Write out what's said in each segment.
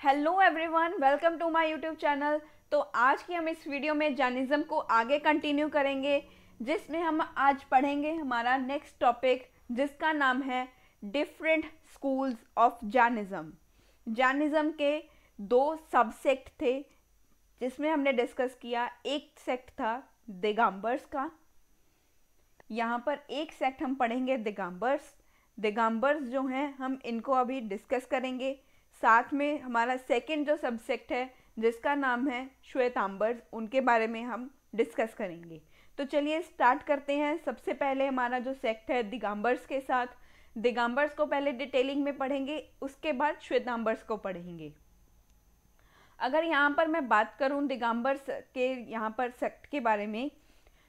Hello everyone, welcome to my YouTube channel. तो आज की हम इस वीडियो में जैनिज्म को आगे कंटिन्यू करेंगे, जिसमें हम आज पढ़ेंगे हमारा नेक्स्ट टॉपिक, जिसका नाम है different schools of Jainism. Jainism के दो सबसेक्ट थे, जिसमें हमने डिस्कस किया। एक सेक्ट था दिगंबर्स का। यहाँ पर एक सेक्ट हम पढ़ेंगे दिगंबर्स। दिगंबर्स जो हैं हम इनको अभी डिस्कस करेंगे। साथ में हमारा सेकंड जो सबसेक्ट है, जिसका नाम है श्वेतांबर्स, उनके बारे में हम डिस्कस करेंगे। तो चलिए स्टार्ट करते हैं। सबसे पहले हमारा जो सेक्ट है दिगंबर्स के साथ। दिगंबर्स को पहले डिटेलिंग में पढ़ेंगे, उसके बाद श्वेतांबर्स को पढ़ेंगे। अगर यहाँ पर मैं बात करूँ दिगंबर्स के यहाँ पर सेक्ट के बारे में,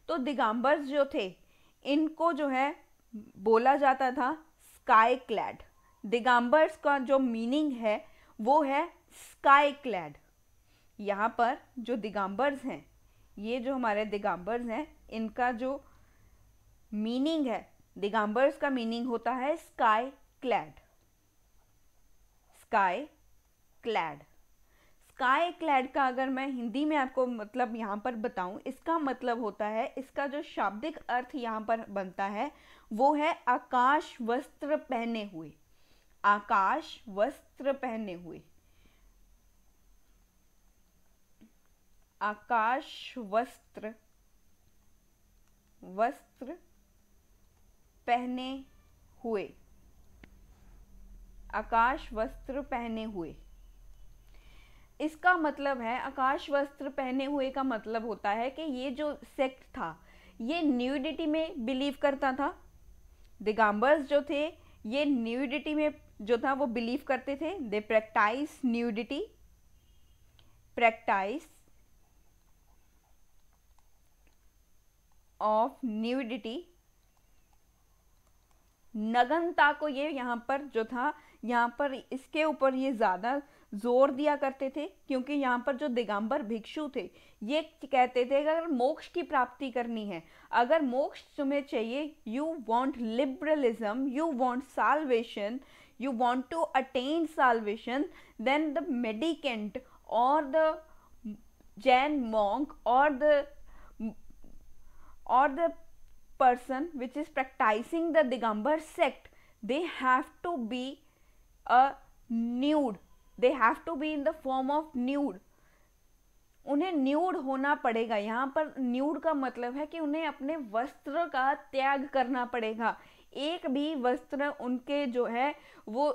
तो दिगंबर्स जो थे इनको जो है बोला जाता था स्काई क्लैड। दिगंबर्स का जो मीनिंग है वो है स्काई क्लैड। यहाँ पर जो दिगंबर्स हैं, ये जो हमारे दिगंबर्स हैं, इनका जो मीनिंग है, दिगंबर्स का मीनिंग होता है sky clad. Sky clad. Sky clad का अगर मैं हिंदी में आपको मतलब यहाँ पर बताऊँ, इसका मतलब होता है, इसका जो शाब्दिक अर्थ यहाँ पर बनता है वो है आकाश वस्त्र पहने हुए। आकाश वस्त्र पहने हुए। आकाश वस्त्र पहने हुए। आकाश वस्त्र पहने हुए, इसका मतलब है, आकाश वस्त्र पहने हुए का मतलब होता है कि ये जो सेक्ट था ये न्यूडिटी में बिलीव करता था। दिगंबर्स जो थे ये न्यूडिटी में जो था वो बिलीव करते थे। They practise nudity. Practice of nudity. नग्नता को ये यहाँ पर जो था, यहाँ पर इसके ऊपर ये ज़्यादा जोर दिया करते थे, क्योंकि यहाँ पर जो दिगंबर भिक्षु थे ये कहते थे कि अगर मोक्ष की प्राप्ति करनी है, अगर मोक्ष तुम्हें चाहिए, you want liberalism, you want salvation, you want to attain salvation, then the mendicant or the Jain monk or the person which is practicing the Digambar sect, they have to be a nude. They have to be in the form of nude. उन्हें nude होना पड़ेगा। यहाँ पर nude का मतलब है कि उन्हें अपने वस्त्र का त्याग करना पड़ेगा। एक भी वस्त्र उनके जो है वो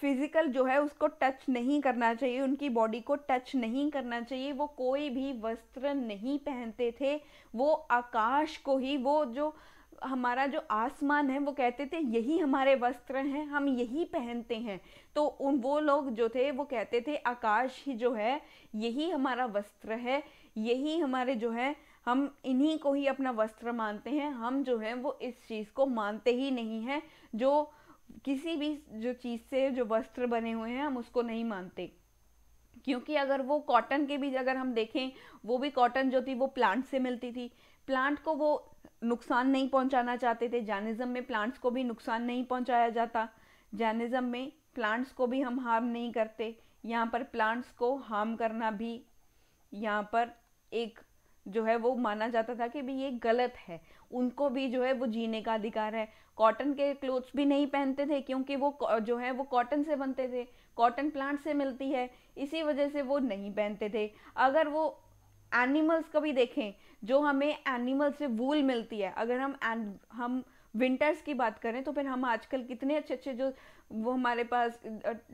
फिजिकल जो है उसको टच नहीं करना चाहिए, उनकी बॉडी को टच नहीं करना चाहिए। वो कोई भी वस्त्र नहीं पहनते थे, वो आकाश को ही, वो जो हमारा जो आसमान है, वो कहते थे यही हमारे वस्त्र हैं, हम यही पहनते हैं। तो वो लोग जो थे वो कहते थे आकाश ही जो है यही हमारा वस्त्र है, यही हमारे जो है, हम इन्हीं को ही अपना वस्त्र मानते हैं। हम जो है वो इस चीज़ को मानते ही नहीं हैं, जो किसी भी जो चीज़ से जो वस्त्र बने हुए हैं हम उसको नहीं मानते। क्योंकि अगर वो कॉटन के भी अगर हम देखें, वो भी कॉटन जो थी वो प्लांट से मिलती थी। प्लांट को वो नुकसान नहीं पहुंचाना चाहते थे। जैनिज्म में प्लांट्स को भी नुकसान नहीं पहुंचाया जाता। जैनिज्म में प्लांट्स को भी हम हार्म नहीं करते। यहाँ पर प्लांट्स को हार्म करना भी यहाँ पर एक जो है वो माना जाता था कि भी ये गलत है। उनको भी जो है वो जीने का अधिकार है। कॉटन के क्लोथ्स भी नहीं पहनते थे, क्योंकि वो जो है वो कॉटन से बनते थे, कॉटन प्लांट से मिलती है, इसी वजह से वो नहीं पहनते थे। अगर वो एनिमल्स को भी देखें, जो हमें एनिमल से वूल मिलती है, अगर हम विंटर्स की बात करें तो फिर हम आजकल कितने अच्छे अच्छे जो वो हमारे पास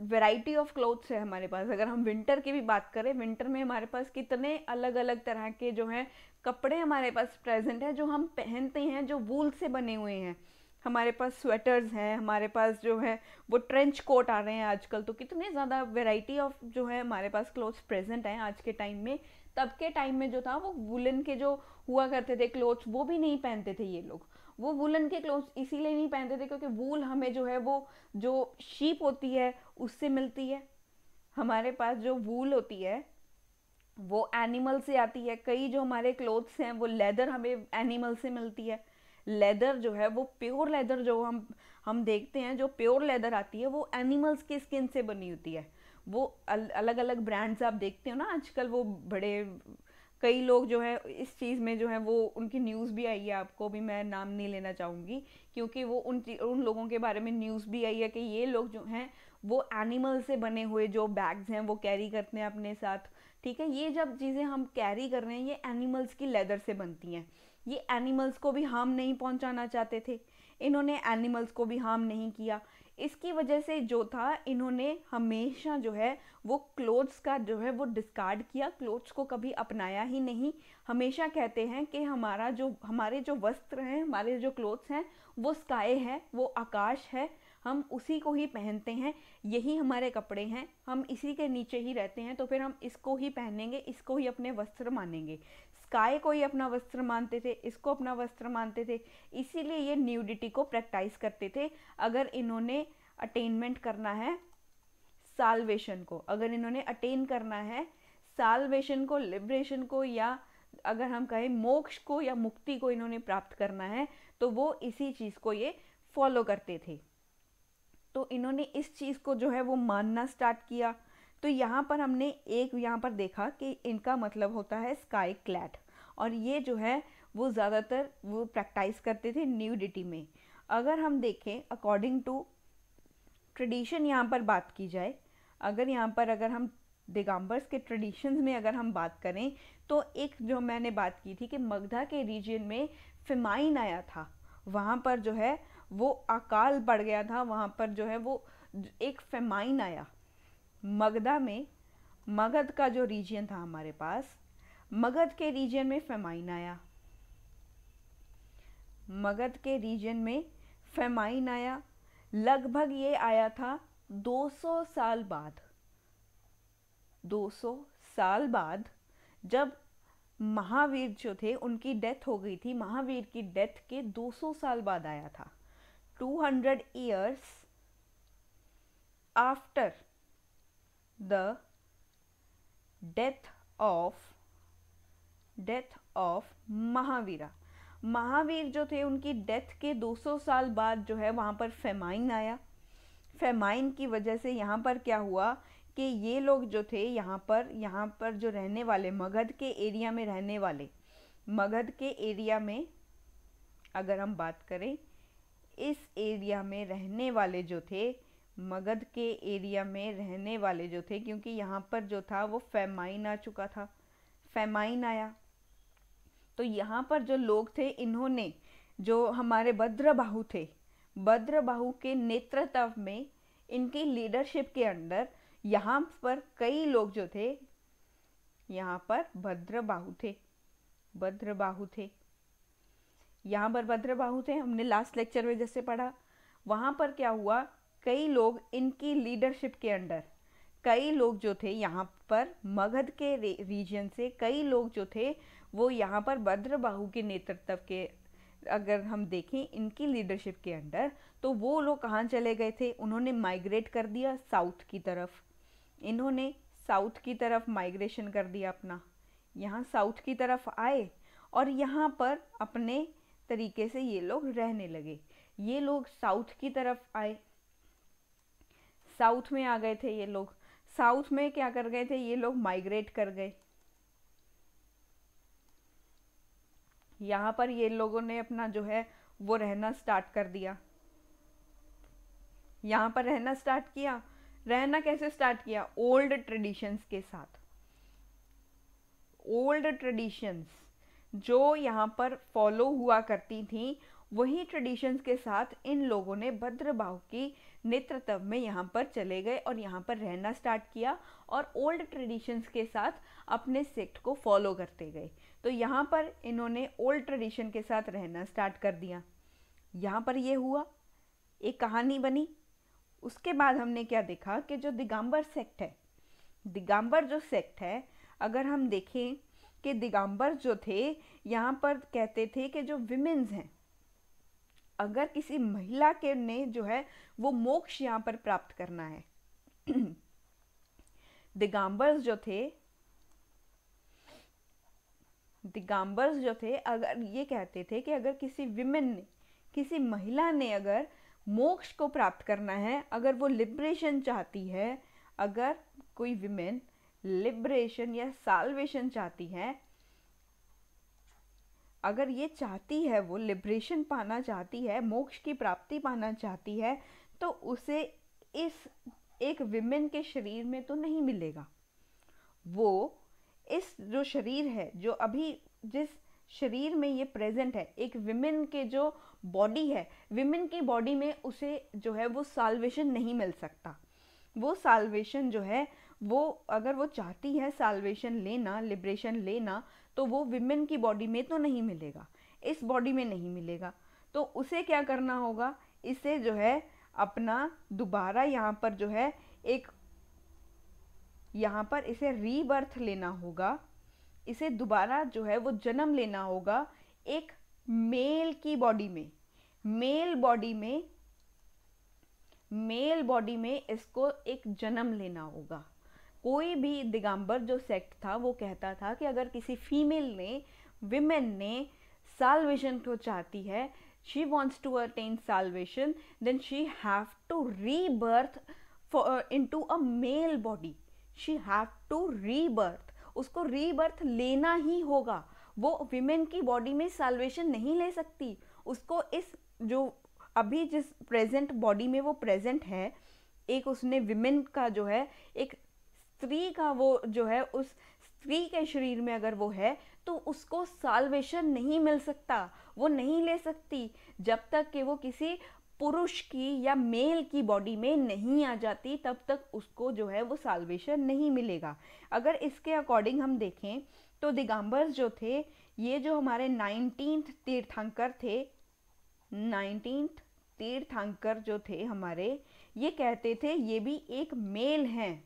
वैरायटी ऑफ क्लोथ्स है हमारे पास। अगर हम विंटर की भी बात करें, विंटर में हमारे पास कितने अलग अलग तरह के जो हैं कपड़े हमारे पास प्रेजेंट है, जो हम पहनते हैं, जो वूल से बने हुए हैं। हमारे पास स्वेटर्स हैं, हमारे पास जो है वो ट्रेंच कोट आ रहे हैं आजकल। तो कितने ज़्यादा वैरायटी ऑफ जो है हमारे पास क्लोथ्स प्रेजेंट हैं आज के टाइम में। तब के टाइम में जो था वो वुलन के जो हुआ करते थे क्लोथ्स, वो भी नहीं पहनते थे ये लोग। वो वुलन के क्लोथ्स इसीलिए नहीं पहनते थे क्योंकि वूल हमें जो है वो जो शीप होती है उससे मिलती है। हमारे पास जो वूल होती है वो एनिमल से आती है। कई जो हमारे क्लोथ्स हैं वो लेदर हमें एनिमल से मिलती है। लेदर जो है वो प्योर लेदर जो हम देखते हैं, जो प्योर लेदर आती है वो एनिमल्स की स्किन से बनी होती है। वो अलग अलग ब्रांड्स आप देखते हो ना आजकल, वो बड़े कई लोग जो है इस चीज़ में जो है वो उनकी न्यूज़ भी आई है, आपको भी मैं नाम नहीं लेना चाहूँगी क्योंकि वो उन लोगों के बारे में न्यूज़ भी आई है कि ये लोग जो हैं वो एनिमल से बने हुए जो बैग्स हैं वो कैरी करते हैं अपने साथ। ठीक है, ये जब चीज़ें हम कैरी कर रहे हैं ये एनिमल्स की लेदर से बनती हैं, ये एनिमल्स को भी हार्म नहीं पहुंचाना चाहते थे, इन्होंने एनिमल्स को भी हार्म नहीं किया। इसकी वजह से जो था इन्होंने हमेशा जो है वो क्लोथ्स का जो है वो डिस्कार्ड किया, क्लोथ्स को कभी अपनाया ही नहीं। हमेशा कहते हैं कि हमारे जो वस्त्र हैं, हमारे जो क्लोथ्स हैं वो स्काई है, वो आकाश है, हम उसी को ही पहनते हैं, यही हमारे कपड़े हैं, हम इसी के नीचे ही रहते हैं, तो फिर हम इसको ही पहनेंगे, इसको ही अपने वस्त्र मानेंगे। स्काई को ही अपना वस्त्र मानते थे, इसको अपना वस्त्र मानते थे, इसीलिए ये न्यूडिटी को प्रैक्टिस करते थे। अगर इन्होंने अटेनमेंट करना है साल्वेशन को, अगर इन्होंने अटेन करना है साल्वेशन को, लिबरेशन को, या अगर हम कहें मोक्ष को या मुक्ति को इन्होंने प्राप्त करना है, तो वो इसी चीज़ को ये फॉलो करते थे। तो इन्होंने इस चीज़ को जो है वो मानना स्टार्ट किया। तो यहाँ पर हमने एक यहाँ पर देखा कि इनका मतलब होता है स्काई क्लैड, और ये जो है वो ज़्यादातर वो प्रैक्टिस करते थे न्यूडिटी में। अगर हम देखें अकॉर्डिंग टू ट्रेडिशन यहाँ पर बात की जाए, अगर हम दिगंबर्स के ट्रेडिशंस में अगर हम बात करें, तो एक जो मैंने बात की थी कि मगधा के रीजन में फेमाइन आया था, वहाँ पर जो है वो अकाल पड़ गया था, वहाँ पर जो है वो एक फेमाइन आया मगधा में। मगध का जो रीजन था हमारे पास, मगध के रीजन में फेमाइन आया, मगध के रीजन में फेमाइन आया। लगभग ये आया था 200 साल बाद, 200 साल बाद जब महावीर जो थे उनकी डेथ हो गई थी, महावीर की डेथ के 200 साल बाद आया था। 200 years after the death of Mahavira, Mahavir जो थे उनकी डेथ के 200 साल बाद जो है वहाँ पर फेमाइन आया। फेमाइन की वजह से यहाँ पर क्या हुआ कि ये लोग जो थे यहाँ पर जो रहने वाले मगध के एरिया में रहने वाले, मगध के एरिया में अगर हम बात करें, इस एरिया में रहने वाले जो थे, मगध के एरिया में रहने वाले जो थे, क्योंकि यहाँ पर जो था वो फेमाइन आ चुका था, फेमाइन आया, तो यहाँ पर जो लोग थे इन्होंने, जो हमारे भद्रबाहु थे, भद्रबाहु के नेतृत्व में, इनकी लीडरशिप के अंडर यहाँ पर कई लोग जो थे, यहाँ पर भद्रबाहु थे, भद्रबाहु थे, यहाँ पर भद्रबाहु थे, हमने लास्ट लेक्चर में जैसे पढ़ा। वहाँ पर क्या हुआ, कई लोग इनकी लीडरशिप के अंडर, कई लोग जो थे यहाँ पर मगध के रीजन से, कई लोग जो थे वो यहाँ पर भद्रबाहु के नेतृत्व के, अगर हम देखें इनकी लीडरशिप के अंडर, तो वो लोग कहाँ चले गए थे, उन्होंने माइग्रेट कर दिया साउथ की तरफ, इन्होंने साउथ की तरफ माइग्रेशन कर दिया अपना, यहाँ साउथ की तरफ आए और यहाँ पर अपने तरीके से ये लोग रहने लगे। ये लोग साउथ की तरफ आए, साउथ में आ गए थे ये लोग, साउथ में क्या कर गए थे ये लोग, माइग्रेट कर गए। यहाँ पर ये लोगों ने अपना जो है वो रहना स्टार्ट कर दिया, यहाँ पर रहना स्टार्ट किया। रहना कैसे स्टार्ट किया, ओल्ड ट्रेडिशंस के साथ, ओल्ड ट्रेडिशंस जो यहाँ पर फॉलो हुआ करती थी, वही ट्रेडिशंस के साथ इन लोगों ने भद्रबाहु की नेतृत्व में यहाँ पर चले गए और यहाँ पर रहना स्टार्ट किया और ओल्ड ट्रेडिशंस के साथ अपने सेक्ट को फॉलो करते गए। तो यहाँ पर इन्होंने ओल्ड ट्रेडिशन के साथ रहना स्टार्ट कर दिया। यहाँ पर ये हुआ, एक कहानी बनी। उसके बाद हमने क्या देखा कि जो दिगंबर सेक्ट है, दिगंबर जो सेक्ट है, अगर हम देखें कि दिगंबर जो थे यहाँ पर कहते थे कि जो विमेन्स हैं, अगर किसी महिला के ने जो है वो मोक्ष यहाँ पर प्राप्त करना है, दिगंबर्स जो थे अगर ये कहते थे कि अगर किसी विमेन ने, किसी महिला ने अगर मोक्ष को प्राप्त करना है, अगर वो लिबरेशन चाहती है, अगर कोई विमेन लिबरेशन या साल्वेशन चाहती है, अगर ये चाहती है, वो लिबरेशन पाना चाहती है, मोक्ष की प्राप्ति पाना चाहती है, तो उसे इस एक विमेन के शरीर में तो नहीं मिलेगा। वो इस जो शरीर है, जो अभी जिस शरीर में ये प्रेजेंट है, एक विमेन के जो बॉडी है, विमेन की बॉडी में उसे जो है वो साल्वेशन नहीं मिल सकता। वो साल्वेशन जो है वो, अगर वो चाहती है साल्वेशन लेना, लिबरेशन लेना, तो वो विमेन की बॉडी में तो नहीं मिलेगा, इस बॉडी में नहीं मिलेगा। तो उसे क्या करना होगा, इसे जो है अपना दोबारा यहाँ पर जो है एक, यहाँ पर इसे रीबर्थ लेना होगा, इसे दोबारा जो है वो जन्म लेना होगा एक मेल की बॉडी में। मेल बॉडी में इसको एक जन्म लेना होगा। कोई भी दिगंबर जो सेक्ट था वो कहता था कि अगर किसी फीमेल ने, विमेन ने साल्वेशन को चाहती है, she wants to attain salvation, then she have to rebirth into a male body. She have to rebirth. उसको रीबर्थ लेना ही होगा। वो विमेन की बॉडी में साल्वेशन नहीं ले सकती। उसको इस जो अभी जिस प्रेजेंट बॉडी में वो प्रेजेंट है, एक उसने विमेन का जो है, एक स्त्री का वो जो है, उस स्त्री के शरीर में अगर वो है, तो उसको साल्वेशन नहीं मिल सकता, वो नहीं ले सकती जब तक कि वो किसी पुरुष की या मेल की बॉडी में नहीं आ जाती, तब तक उसको जो है वो साल्वेशन नहीं मिलेगा। अगर इसके अकॉर्डिंग हम देखें तो दिगंबर्स जो थे, ये जो हमारे 19th तीर्थंकर थे, 19th तीर्थंकर जो थे हमारे, ये कहते थे ये भी एक मेल हैं,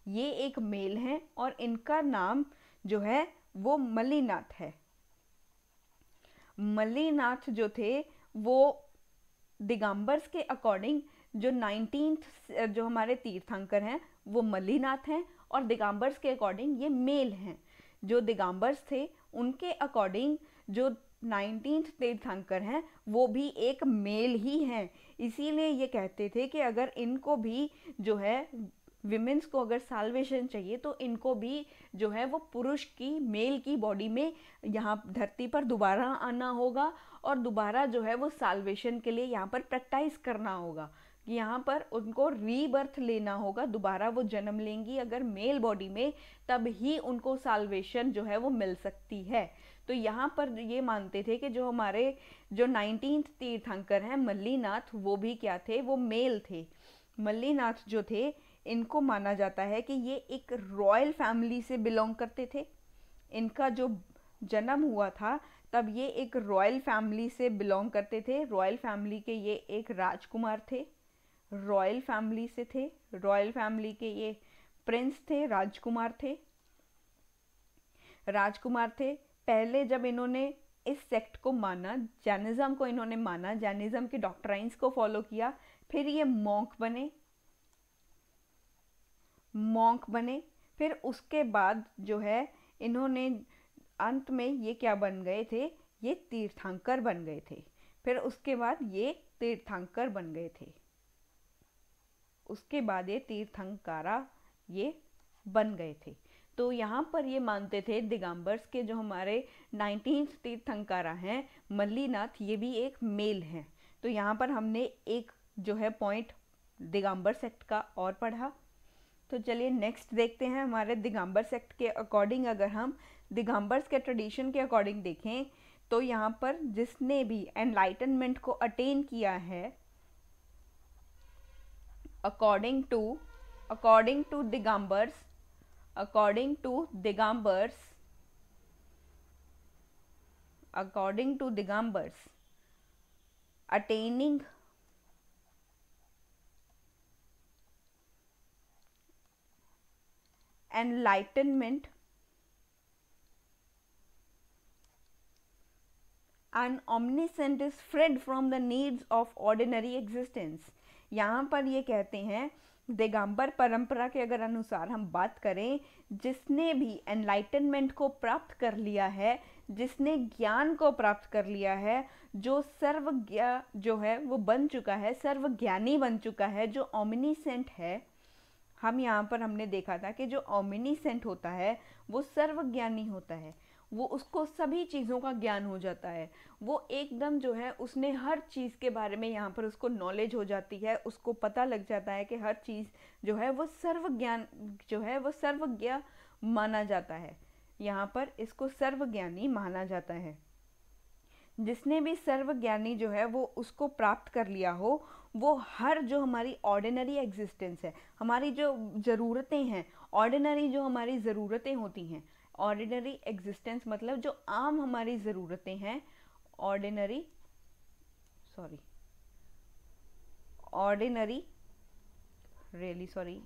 ये एक मेल हैं और इनका नाम जो है वो मल्लीनाथ है। मल्लीनाथ जो थे वो दिगंबर्स के अकॉर्डिंग जो 19th जो हमारे तीर्थंकर हैं वो मल्लीनाथ हैं, और दिगंबर्स के अकॉर्डिंग ये मेल हैं। जो दिगंबर्स थे उनके अकॉर्डिंग जो 19th तीर्थंकर हैं वो भी एक मेल ही हैं। इसीलिए ये कहते थे कि अगर इनको भी जो है विमेंस को अगर साल्वेशन चाहिए तो इनको भी जो है वो पुरुष की, मेल की बॉडी में यहाँ धरती पर दोबारा आना होगा और दोबारा जो है वो साल्वेशन के लिए यहाँ पर प्रैक्टिस करना होगा, कि यहाँ पर उनको रीबर्थ लेना होगा, दोबारा वो जन्म लेंगी अगर मेल बॉडी में, तब ही उनको साल्वेशन जो है वो मिल सकती है। तो यहाँ पर ये मानते थे कि जो हमारे जो 19th तीर्थंकर हैं मल्लीनाथ, वो भी क्या थे, वो मेल थे। मल्लीनाथ जो थे, इनको माना जाता है कि ये एक रॉयल फैमिली से बिलोंग करते थे। इनका जो जन्म हुआ था तब ये एक रॉयल फैमिली से बिलोंग करते थे। रॉयल फैमिली के ये एक राजकुमार थे, रॉयल फैमिली से थे, रॉयल फैमिली के ये प्रिंस थे, राजकुमार थे, राजकुमार थे। पहले जब इन्होंने इस सेक्ट को माना, जैनिज्म को इन्होंने माना, जैनिज्म के डॉक्ट्राइन्स को फॉलो किया, फिर ये मॉन्क बने, फिर उसके बाद जो है इन्होंने अंत में ये क्या बन गए थे, ये तीर्थंकर बन गए थे। फिर उसके बाद ये तीर्थंकर बन गए थे, उसके बाद ये तीर्थंकारा ये बन गए थे। तो यहाँ पर ये मानते थे दिगंबर्स के जो हमारे 19th तीर्थंकारा हैं मल्लीनाथ, ये भी एक मेल हैं। तो यहाँ पर हमने एक जो है पॉइंट दिगंबर सेक्ट का और पढ़ा। तो चलिए नेक्स्ट देखते हैं हमारे दिगंबर सेक्ट के अकॉर्डिंग। अगर हम दिगंबर्स के ट्रेडिशन के अकॉर्डिंग देखें तो यहाँ पर जिसने भी एनलाइटनमेंट को अटेन किया है, according to Digambars attaining enlightenment and omniscient is freed from the needs of ordinary existence। यहाँ पर ये कहते हैं दिगंबर परंपरा के अगर अनुसार हम बात करें, जिसने भी एनलाइटनमेंट को प्राप्त कर लिया है, जिसने ज्ञान को प्राप्त कर लिया है, जो सर्वज्ञ जो है वो बन चुका है, सर्वज्ञानी बन चुका है, जो ओमनीसेंट है, हम यहाँ पर हमने देखा था कि जो ओमिनिसेंट होता है वो सर्वज्ञानी होता है, वो उसको सभी चीज़ों का ज्ञान हो जाता है, वो एकदम जो है उसने हर चीज़ के बारे में यहाँ पर उसको नॉलेज हो जाती है, उसको पता लग जाता है कि हर चीज़ जो है वो सर्वज्ञान जो है वो सर्वज्ञ माना जाता है। यहाँ पर इसको सर्वज्ञानी माना जाता है। जिसने भी सर्वज्ञानी जो है वो उसको प्राप्त कर लिया हो, वो हर जो हमारी ऑर्डिनरी एग्जिस्टेंस है, हमारी जो ज़रूरतें हैं, ऑर्डिनरी जो हमारी ज़रूरतें होती हैं, ऑर्डिनरी एग्जिस्टेंस मतलब जो आम हमारी ज़रूरतें हैं, ordinary sorry ordinary really sorry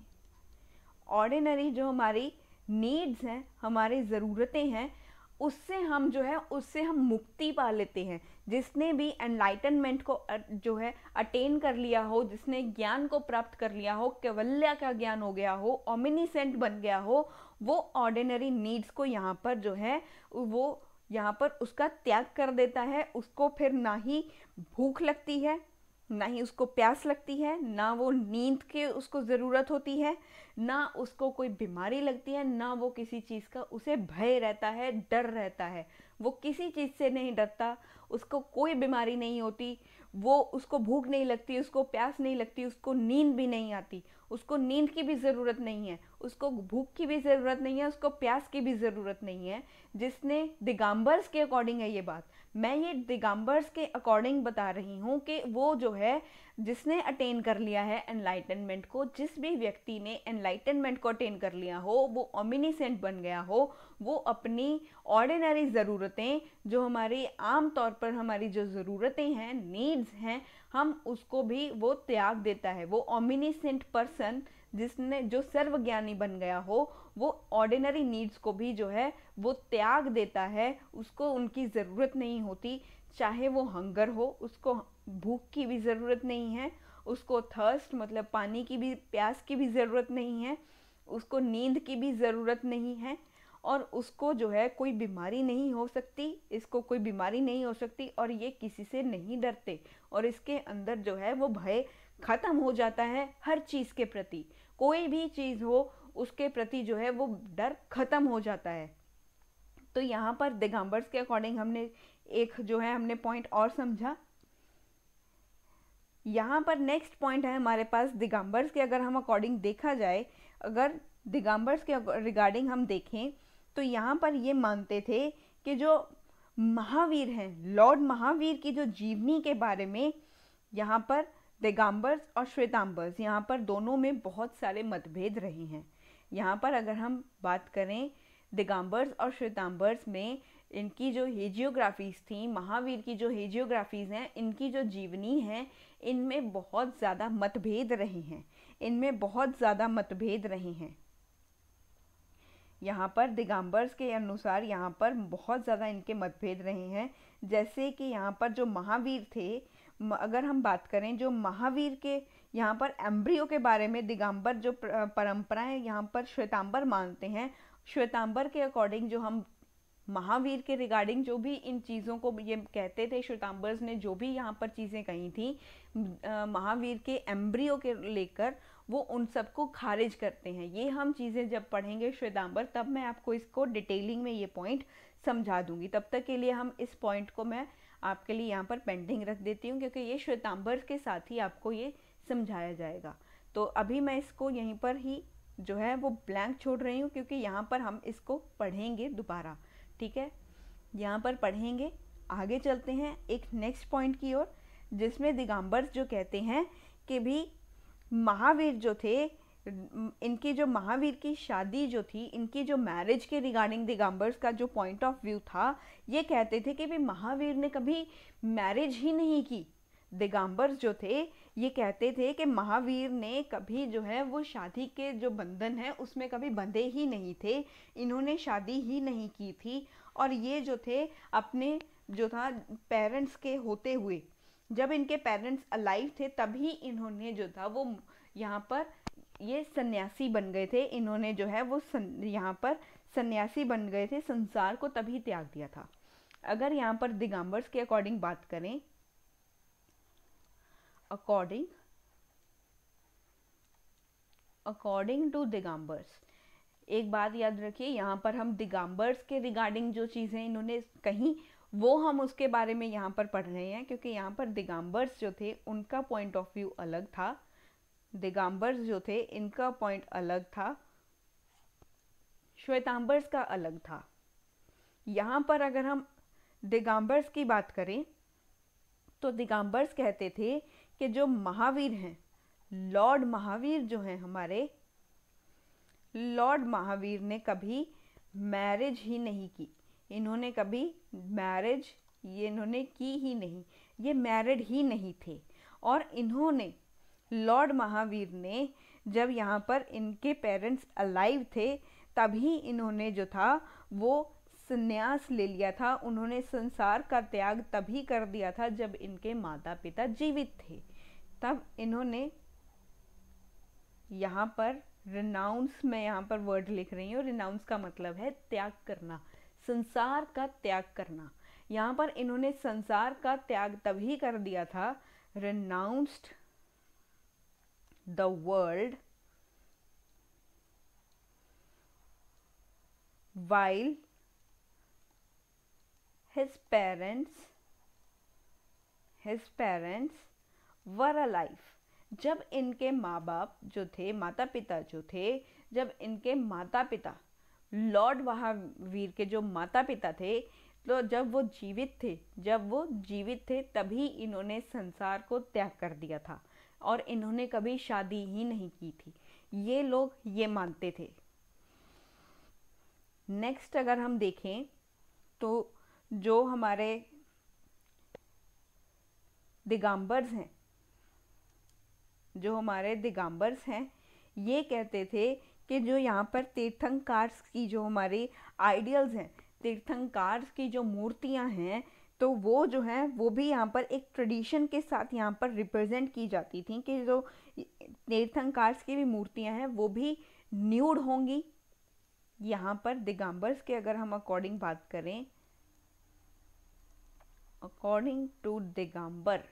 ordinary जो हमारी नीड्स हैं, हमारी ज़रूरतें हैं, उससे हम जो है उससे हम मुक्ति पा लेते हैं। जिसने भी एनलाइटनमेंट को जो है अटेन कर लिया हो, जिसने ज्ञान को प्राप्त कर लिया हो, कैवल्य का ज्ञान हो गया हो, ओमिनिसेंट बन गया हो, वो ऑर्डिनरी नीड्स को यहाँ पर जो है वो यहाँ पर उसका त्याग कर देता है। उसको फिर ना ही भूख लगती है, ना ही उसको प्यास लगती है, ना वो नींद के उसको ज़रूरत होती है, ना उसको कोई बीमारी लगती है, ना वो किसी चीज़ का उसे भय रहता है, डर रहता है। वो किसी चीज़ से नहीं डरता, उसको कोई बीमारी नहीं होती, वो उसको भूख नहीं लगती, उसको प्यास नहीं लगती, उसको नींद भी नहीं आती, उसको नींद की भी ज़रूरत नहीं है, उसको भूख की भी ज़रूरत नहीं है, उसको प्यास की भी ज़रूरत नहीं है। जिसने दिगंबर्स के अकॉर्डिंग है ये बात, मैं ये दिगंबर्स के अकॉर्डिंग बता रही हूँ कि वो जो है जिसने अटेन कर लिया है एनलाइटनमेंट को, जिस भी व्यक्ति ने एनलाइटनमेंट को अटेन कर लिया हो, वो ओमिनिसेंट बन गया हो, वो अपनी ऑर्डिनरी ज़रूरतें जो हमारी आम तौर पर हमारी जो ज़रूरतें हैं, नीड्स हैं, हम उसको भी वो त्याग देता है। वो ओमिनिसेंट पर्सन जिसने जो सर्वज्ञानी बन गया हो, वो ऑर्डिनरी नीड्स को भी जो है वो त्याग देता है, उसको उनकी ज़रूरत नहीं होती। चाहे वो हंगर हो, उसको भूख की भी ज़रूरत नहीं है, उसको थर्स्ट मतलब पानी की भी, प्यास की भी ज़रूरत नहीं है, उसको नींद की भी ज़रूरत नहीं है, और उसको जो है कोई बीमारी नहीं हो सकती, इसको कोई बीमारी नहीं हो सकती, और ये किसी से नहीं डरते, और इसके अंदर जो है वो भय ख़त्म हो जाता है हर चीज़ के प्रति। कोई भी चीज़ हो उसके प्रति जो है वो डर ख़त्म हो जाता है। तो यहाँ पर दिगंबर्स के अकॉर्डिंग हमने एक जो है हमने पॉइंट और समझा। यहाँ पर नेक्स्ट पॉइंट है हमारे पास दिगंबर्स के, अगर हम अकॉर्डिंग देखा जाए, अगर दिगंबर्स के रिगार्डिंग हम देखें तो यहाँ पर ये मानते थे कि जो महावीर हैं, लॉर्ड महावीर की जो जीवनी के बारे में यहाँ पर दिगंबर्स और श्वेतांबर्स यहाँ पर दोनों में बहुत सारे मतभेद रहे हैं। यहाँ पर अगर हम बात करें दिगंबर्स और श्वेतांबर्स में, इनकी जो हेजियोग्राफीज़ थी, महावीर की जो हेजियोग्राफीज़ हैं, इनकी जो जीवनी है, इनमें बहुत ज़्यादा मतभेद रहे हैं, इनमें बहुत ज़्यादा मतभेद रहे हैं। यहाँ पर दिगंबर्स के अनुसार यहाँ पर बहुत ज़्यादा इनके मतभेद रहे हैं। जैसे कि यहाँ पर जो महावीर थे, अगर हम बात करें जो महावीर के यहाँ पर एम्ब्रियो के बारे में दिगंबर जो परंपराएं यहाँ पर श्वेतांबर मानते हैं, श्वेतांबर के अकॉर्डिंग जो हम महावीर के रिगार्डिंग जो भी इन चीज़ों को ये कहते थे, श्वेतांबर्स ने जो भी यहाँ पर चीज़ें कही थी महावीर के एम्ब्रियो के लेकर, वो उन सबको खारिज करते हैं। ये हम चीज़ें जब पढ़ेंगे श्वेतांबर, तब मैं आपको इसको डिटेलिंग में ये पॉइंट समझा दूंगी। तब तक के लिए हम इस पॉइंट को मैं आपके लिए यहाँ पर पेंडिंग रख देती हूँ, क्योंकि ये श्वेतांबर के साथ ही आपको ये समझाया जाएगा। तो अभी मैं इसको यहीं पर ही जो है वो ब्लैंक छोड़ रही हूँ, क्योंकि यहाँ पर हम इसको पढ़ेंगे दोबारा। ठीक है, यहाँ पर पढ़ेंगे। आगे चलते हैं एक नेक्स्ट पॉइंट की ओर, जिसमें दिगंबर्स जो कहते हैं कि भी महावीर जो थे, इनकी जो महावीर की शादी जो थी, इनकी जो मैरिज के रिगार्डिंग दिगंबर्स का जो पॉइंट ऑफ व्यू था, ये कहते थे कि भी महावीर ने कभी मैरिज ही नहीं की। दिगंबर्स जो थे ये कहते थे कि महावीर ने कभी जो है वो शादी के जो बंधन है उसमें कभी बंधे ही नहीं थे, इन्होंने शादी ही नहीं की थी। और ये जो थे अपने जो था पेरेंट्स के होते हुए, जब इनके पेरेंट्स अलाइव थे तभी इन्होंने जो था वो यहाँ पर ये सन्यासी बन गए थे, इन्होंने जो है वो यहाँ पर सन्यासी बन गए थे, संसार को तभी त्याग दिया था। अगर यहाँ पर दिगंबर्स के अकॉर्डिंग बात करें, अकॉर्डिंग टू दिगंबर्स, एक बात याद रखिए, यहाँ पर हम दिगंबर्स के रिगार्डिंग जो चीज़ें इन्होंने कही वो हम उसके बारे में यहाँ पर पढ़ रहे हैं, क्योंकि यहाँ पर दिगंबर्स जो थे उनका पॉइंट ऑफ व्यू अलग था, दिगंबर्स जो थे इनका पॉइंट अलग था, श्वेतांबर्स का अलग था। यहाँ पर अगर हम दिगंबर्स की बात करें तो दिगंबर्स कहते थे कि जो महावीर हैं, लॉर्ड महावीर जो हैं हमारे, लॉर्ड महावीर ने कभी मैरिज ही नहीं की, इन्होंने कभी मैरिज ये इन्होंने की ही नहीं, ये मैरिड ही नहीं थे। और इन्होंने, लॉर्ड महावीर ने जब यहाँ पर इनके पेरेंट्स अलाइव थे तभी इन्होंने जो था वो संन्यास ले लिया था, उन्होंने संसार का त्याग तभी कर दिया था जब इनके माता पिता जीवित थे। तब इन्होंने यहाँ पर रिनाउंस, मैं यहाँ पर वर्ड लिख रही हूँ, रिनाउंस का मतलब है त्याग करना, संसार का त्याग करना। यहाँ पर इन्होंने संसार का त्याग तभी कर दिया था, renounced the world while his parents were alive। जब इनके माँ बाप जो थे, माता पिता जो थे, जब इनके माता पिता, लॉर्ड महावीर के जो माता पिता थे, तो जब वो जीवित थे तभी इन्होंने संसार को त्याग कर दिया था और इन्होंने कभी शादी ही नहीं की थी। ये लोग ये मानते थे। नेक्स्ट अगर हम देखें तो जो हमारे दिगंबर्स हैं, ये कहते थे कि जो यहाँ पर तीर्थंकार की जो हमारी आइडियल्स हैं, तीर्थंकार की जो मूर्तियाँ हैं, तो वो जो हैं वो भी यहाँ पर एक ट्रेडिशन के साथ यहाँ पर रिप्रेजेंट की जाती थी कि जो तीर्थंकार की भी मूर्तियाँ हैं वो भी न्यूड होंगी। यहाँ पर दिगंबर्स के अगर हम अकॉर्डिंग बात करें, according to Digambar,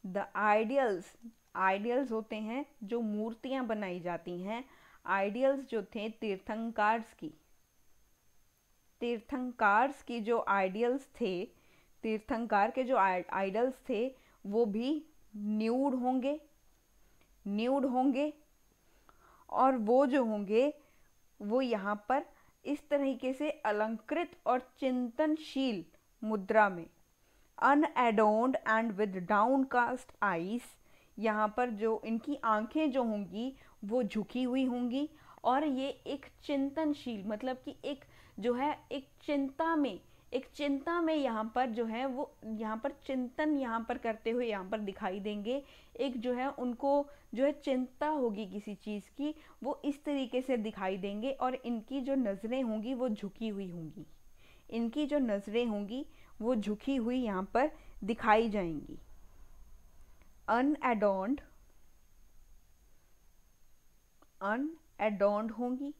the ideals होते हैं जो मूर्तियां बनाई जाती हैं, आइडियल्स जो थे तीर्थंकार्स की जो आइडियल्स थे, तीर्थंकार के जो आइडल्स थे वो भी न्यूड होंगे और वो जो होंगे वो यहाँ पर इस तरीके से अलंकृत और चिंतनशील मुद्रा में, अनएडोन्ड एंड विद डाउनकास्ट आईज, यहाँ पर जो इनकी आंखें जो होंगी वो झुकी हुई होंगी और ये एक चिंतनशील, मतलब कि एक जो है एक चिंता में यहाँ पर जो है वो यहाँ पर चिंतन यहाँ पर करते हुए यहाँ पर दिखाई देंगे। एक जो है उनको जो है चिंता होगी किसी चीज़ की, वो इस तरीके से दिखाई देंगे और इनकी जो नज़रें होंगी वो झुकी हुई यहाँ पर दिखाई जाएंगी। अनएडोन्ड होंगी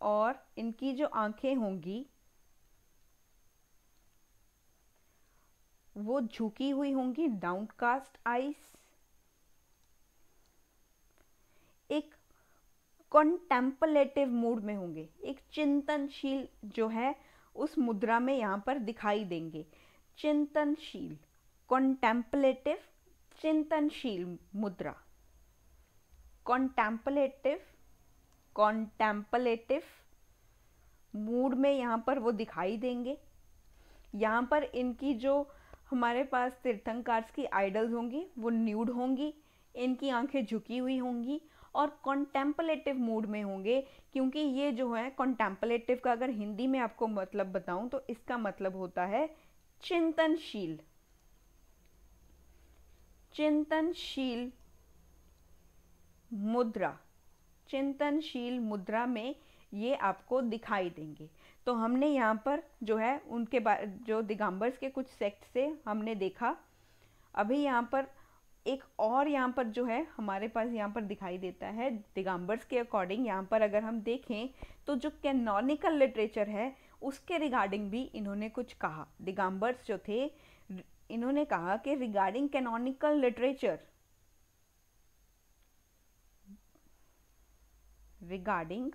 और इनकी जो आंखें होंगी वो झुकी हुई होंगी, डाउनकास्ट आईज। एक कॉन्टेम्पलेटिव मूड में होंगे, एक चिंतनशील जो है उस मुद्रा में यहाँ पर दिखाई देंगे। चिंतनशील, कॉन्टेम्पलेटिव, चिंतनशील मुद्रा, कॉन्टेम्पलेटिव मूड में यहाँ पर वो दिखाई देंगे। यहाँ पर इनकी जो हमारे पास तीर्थंकार की आइडल्स होंगी वो न्यूड होंगी, इनकी आंखें झुकी हुई होंगी और कॉन्टेम्पलेटिव मूड में होंगे, क्योंकि ये जो है कॉन्टेम्पलेटिव का अगर हिंदी में आपको मतलब बताऊं तो इसका मतलब होता है चिंतनशील मुद्रा में ये आपको दिखाई देंगे। तो हमने यहाँ पर जो है उनके जो दिगंबर्स के कुछ सेक्ट से हमने देखा। अभी यहाँ पर एक और यहाँ पर जो है हमारे पास यहाँ पर दिखाई देता है दिगंबर्स के अकॉर्डिंग। यहाँ पर अगर हम देखें तो जो कैनोनिकल लिटरेचर है उसके रिगार्डिंग भी इन्होंने कुछ कहा। दिगंबर्स जो थे इन्होंने कहा कि regarding canonical literature, regarding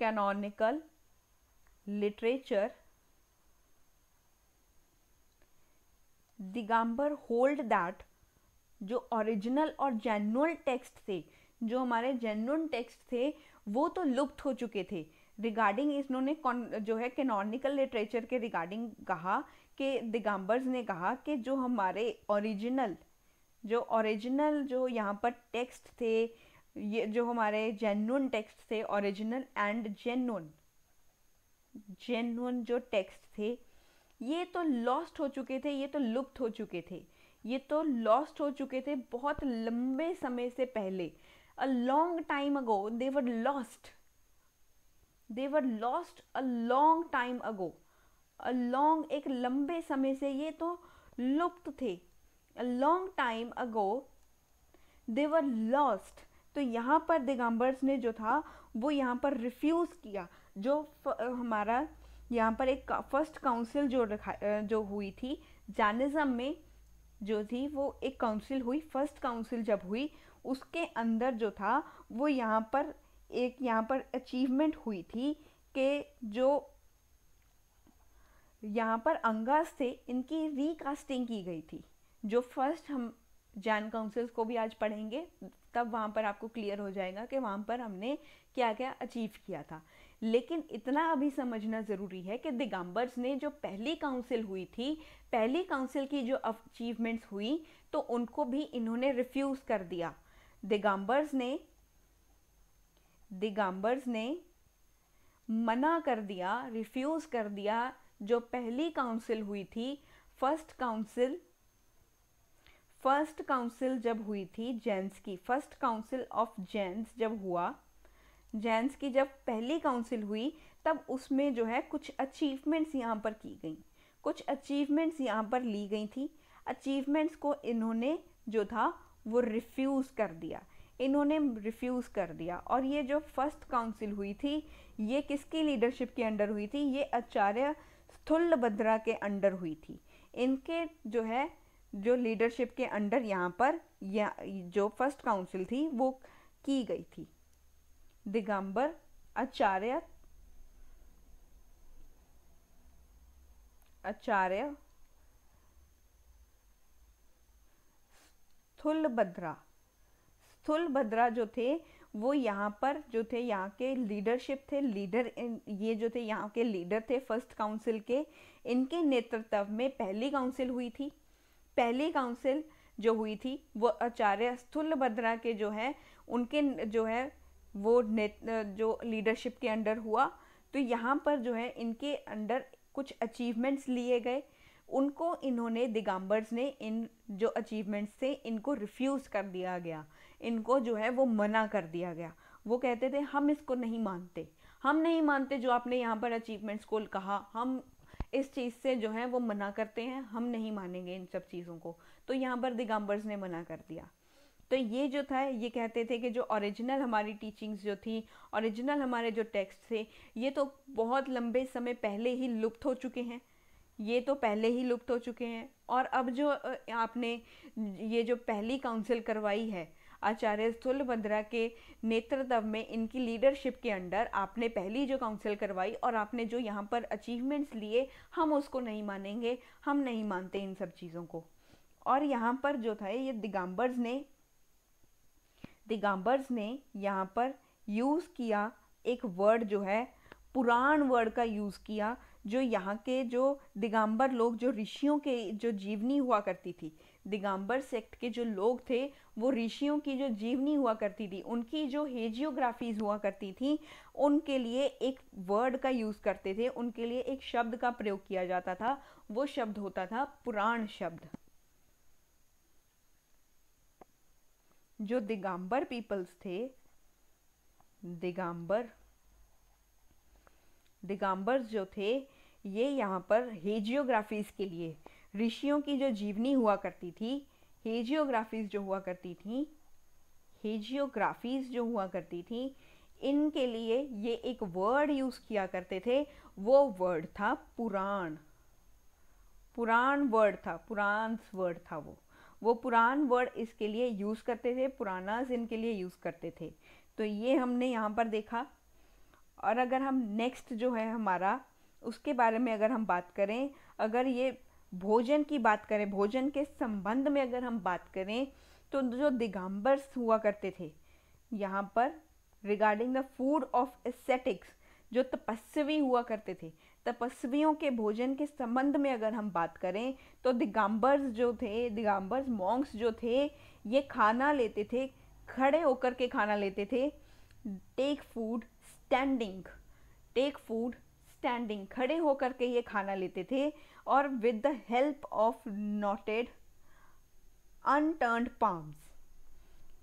canonical literature Digambar hold that जो ओरिजिनल और जेन्युइन टेक्स्ट थे, जो हमारे जेन्युइन टेक्स्ट थे वो तो लुप्त हो चुके थे। रिगार्डिंग इन्होंने जो है कैनोनिकल लिटरेचर के रिगार्डिंग कहा कि दिगंबर्स ने कहा कि जो हमारे ओरिजिनल जो यहाँ पर टेक्स्ट थे, ये जो हमारे जेन्युइन टेक्स्ट थे, ओरिजिनल एंड जेन्युइन जो टेक्स्ट थे ये तो लॉस्ट हो चुके थे, ये तो लुप्त हो चुके थे, ये तो लॉस्ट हो चुके थे बहुत लंबे समय से पहले। A long time ago they were lost a long time ago, एक लंबे समय से ये तो लुप्त थे। A long time ago they were lost. तो यहाँ पर दिगंबर्स ने जो था वो यहाँ पर रिफ्यूज़ किया। जो हमारा यहाँ पर एक फर्स्ट काउंसिल जो हुई थी जैनिज्म में, जो थी वो एक काउंसिल हुई, फर्स्ट काउंसिल जब हुई उसके अंदर जो था वो यहाँ पर अचीवमेंट हुई थी कि जो यहाँ पर अंगास थे इनकी रिकास्टिंग की गई थी। जो फर्स्ट हम जैन काउंसिल्स को भी आज पढ़ेंगे तब वहाँ पर आपको क्लियर हो जाएगा कि वहाँ पर हमने क्या क्या अचीव किया था। लेकिन इतना अभी समझना ज़रूरी है कि दिगंबर्स ने जो पहली काउंसिल हुई थी, पहली काउंसिल की जो अचीवमेंट्स हुई तो उनको भी इन्होंने रिफ्यूज़ कर दिया। दिगंबर्स ने मना कर दिया, रिफ्यूज़ कर दिया। जो पहली काउंसिल हुई थी, फर्स्ट काउंसिल जब हुई थी जेन्स की, फर्स्ट काउंसिल ऑफ जेन्स जब हुआ, जेन्स की जब पहली काउंसिल हुई तब उसमें जो है कुछ अचीवमेंट्स यहाँ पर की गई, कुछ अचीवमेंट्स यहाँ पर ली गई थी। अचीवमेंट्स को इन्होंने जो था वो रिफ्यूज़ कर दिया, और ये जो फर्स्ट काउंसिल हुई थी ये किसकी लीडरशिप के अंडर हुई थी? ये आचार्य स्थूलभद्रा के अंडर हुई थी। इनके जो है जो लीडरशिप के अंडर यहाँ पर जो फर्स्ट काउंसिल थी वो की गई थी। दिगंबर आचार्य स्थूलभद्रा जो थे वो यहाँ पर जो थे यहाँ के लीडरशिप थे, ये जो थे यहाँ के लीडर थे फर्स्ट काउंसिल के। इनके नेतृत्व में पहली काउंसिल हुई थी। पहली काउंसिल जो हुई थी वो आचार्य स्थूलभद्रा के जो है उनके जो है वो जो लीडरशिप के अंडर हुआ। तो यहाँ पर जो है इनके अंडर कुछ अचीवमेंट्स लिए गए, उनको इन्होंने दिगंबर्स ने इन जो अचीवमेंट्स थे इनको रिफ्यूज़ कर दिया गया, इनको जो है वो मना कर दिया गया। वो कहते थे हम इसको नहीं मानते, जो आपने यहाँ पर अचीवमेंट्स को कहा, हम इस चीज़ से जो है वो मना करते हैं, हम नहीं मानेंगे इन सब चीज़ों को। तो यहाँ पर दिगंबर्स ने मना कर दिया। तो ये जो था ये कहते थे कि जो ओरिजिनल हमारी टीचिंग्स जो थी, ओरिजिनल हमारे जो टेक्स्ट थे ये तो बहुत लंबे समय पहले ही लुप्त हो चुके हैं, और अब जो आपने ये जो पहली काउंसिल करवाई है आचार्य स्थूलभद्रा के नेतृत्व में, इनकी लीडरशिप के अंडर आपने पहली जो काउंसिल करवाई और आपने जो यहाँ पर अचीवमेंट्स लिए, हम उसको नहीं मानेंगे, हम नहीं मानते इन सब चीज़ों को। और यहाँ पर जो था ये दिगंबर्स ने यहाँ पर यूज़ किया एक वर्ड जो है पुराण वर्ड का यूज़ किया। जो यहाँ के जो दिगंबर लोग, जो ऋषियों के जो जीवनी हुआ करती थी, दिगंबर सेक्ट के जो लोग थे वो ऋषियों की जो जीवनी हुआ करती थी, उनकी जो हेजियोग्राफीज हुआ करती थी, उनके लिए एक वर्ड का यूज़ करते थे, उनके लिए एक शब्द का प्रयोग किया जाता था। वो शब्द होता था पुराण शब्द। जो दिगंबर पीपल्स थे, दिगंबर्स जो थे ये यहाँ पर हेजियोग्राफीज के लिए, ऋषियों की जो जीवनी हुआ करती थी, हेजियोग्राफीज जो हुआ करती थी, हेजियोग्राफीज जो हुआ करती थी, इनके लिए ये एक वर्ड यूज किया करते थे, वो वर्ड था पुराण। पुराण वर्ड था, पुरान्स वर्ड था वो पुराण वर्ड इसके लिए यूज करते थे, पुरानास इनके लिए यूज करते थे। तो ये हमने यहाँ पर देखा। और अगर हम नेक्स्ट जो है हमारा उसके बारे में अगर हम बात करें, अगर ये भोजन की बात करें, भोजन के संबंध में अगर हम बात करें, तो जो दिगंबर्स हुआ करते थे यहाँ पर regarding the food of aesthetics, जो तपस्वी हुआ करते थे, तपस्वियों के भोजन के संबंध में अगर हम बात करें, तो दिगंबर्स जो थे, दिगंबर्स मॉन्क्स जो थे, ये खाना लेते थे, खड़े होकर के खाना लेते थे। Take food standing, take food standing, खड़े होकर के ये खाना लेते थे। और with the help of knotted unturned palms,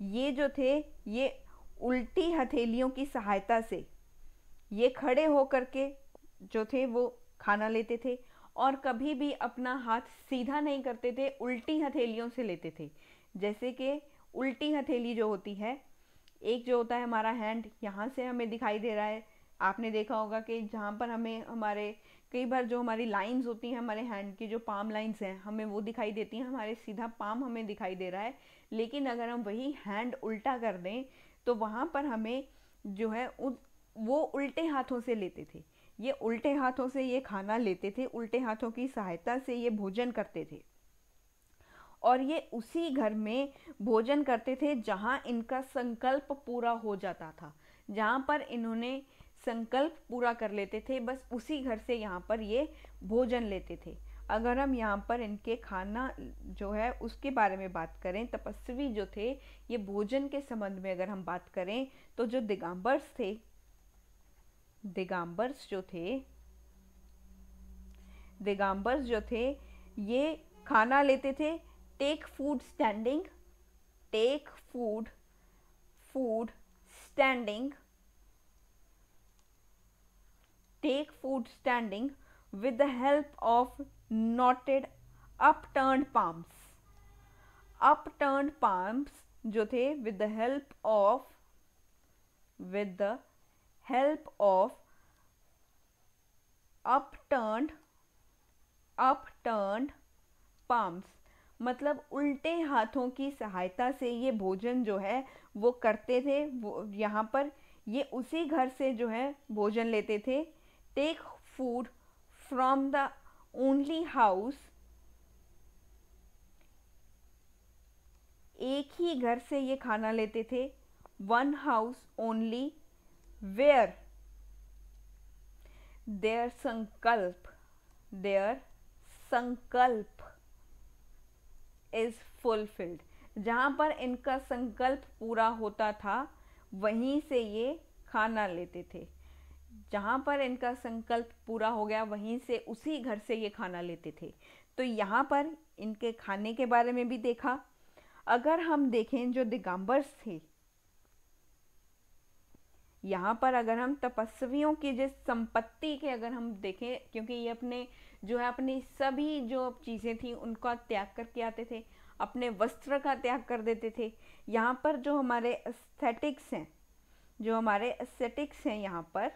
ये जो थे ये उल्टी हथेलियों की सहायता से ये खड़े होकर के जो थे वो खाना लेते थे। और कभी भी अपना हाथ सीधा नहीं करते थे, उल्टी हथेलियों से लेते थे। जैसे कि उल्टी हथेली जो होती है, एक जो होता है हमारा हैंड यहाँ से हमें दिखाई दे रहा है, आपने देखा होगा कि जहाँ पर हमें हमारे कई बार जो हमारी लाइंस होती हैं हमारे हैंड की, जो पाम लाइंस हैं, हमें वो दिखाई देती हैं, हमारे सीधा पाम हमें दिखाई दे रहा है। लेकिन अगर हम वही हैंड उल्टा कर दें तो वहाँ पर हमें जो है वो उल्टे हाथों से लेते थे, ये उल्टे हाथों से ये खाना लेते थे, उल्टे हाथों की सहायता से ये भोजन करते थे। और ये उसी घर में भोजन करते थे जहाँ इनका संकल्प पूरा हो जाता था, जहाँ पर इन्होंने संकल्प पूरा कर लेते थे, बस उसी घर से यहाँ पर ये भोजन लेते थे। अगर हम यहाँ पर इनके खाना जो है उसके बारे में बात करें, तपस्वी जो थे, ये भोजन के संबंध में अगर हम बात करें, तो जो दिगंबर्स थे, दिगंबर्स जो थे ये खाना लेते थे। Take food standing, take food standing, take food standing with the help of knotted upturned palms, upturned palms जो थे with the help of upturned palms, मतलब उल्टे हाथों की सहायता से ये भोजन जो है वो करते थे। वो यहाँ पर ये उसी घर से जो है भोजन लेते थे। Take food from the only house, एक ही घर से ये खाना लेते थे। One house only where there संकल्प इज फुलफिल्ड, जहाँ पर इनका संकल्प पूरा होता था वहीं से ये खाना लेते थे। जहाँ पर इनका संकल्प पूरा हो गया वहीं से, उसी घर से ये खाना लेते थे। तो यहाँ पर इनके खाने के बारे में भी देखा। अगर हम देखें जो दिगंबर्स थे, यहाँ पर अगर हम तपस्वियों की जिस संपत्ति के अगर हम देखें, क्योंकि ये अपने जो है अपनी सभी जो चीज़ें थी उनका त्याग करके आते थे, अपने वस्त्र का त्याग कर देते थे। यहाँ पर जो हमारे एस्थेटिक्स हैं, जो हमारे एस्थेटिक्स हैं, यहाँ पर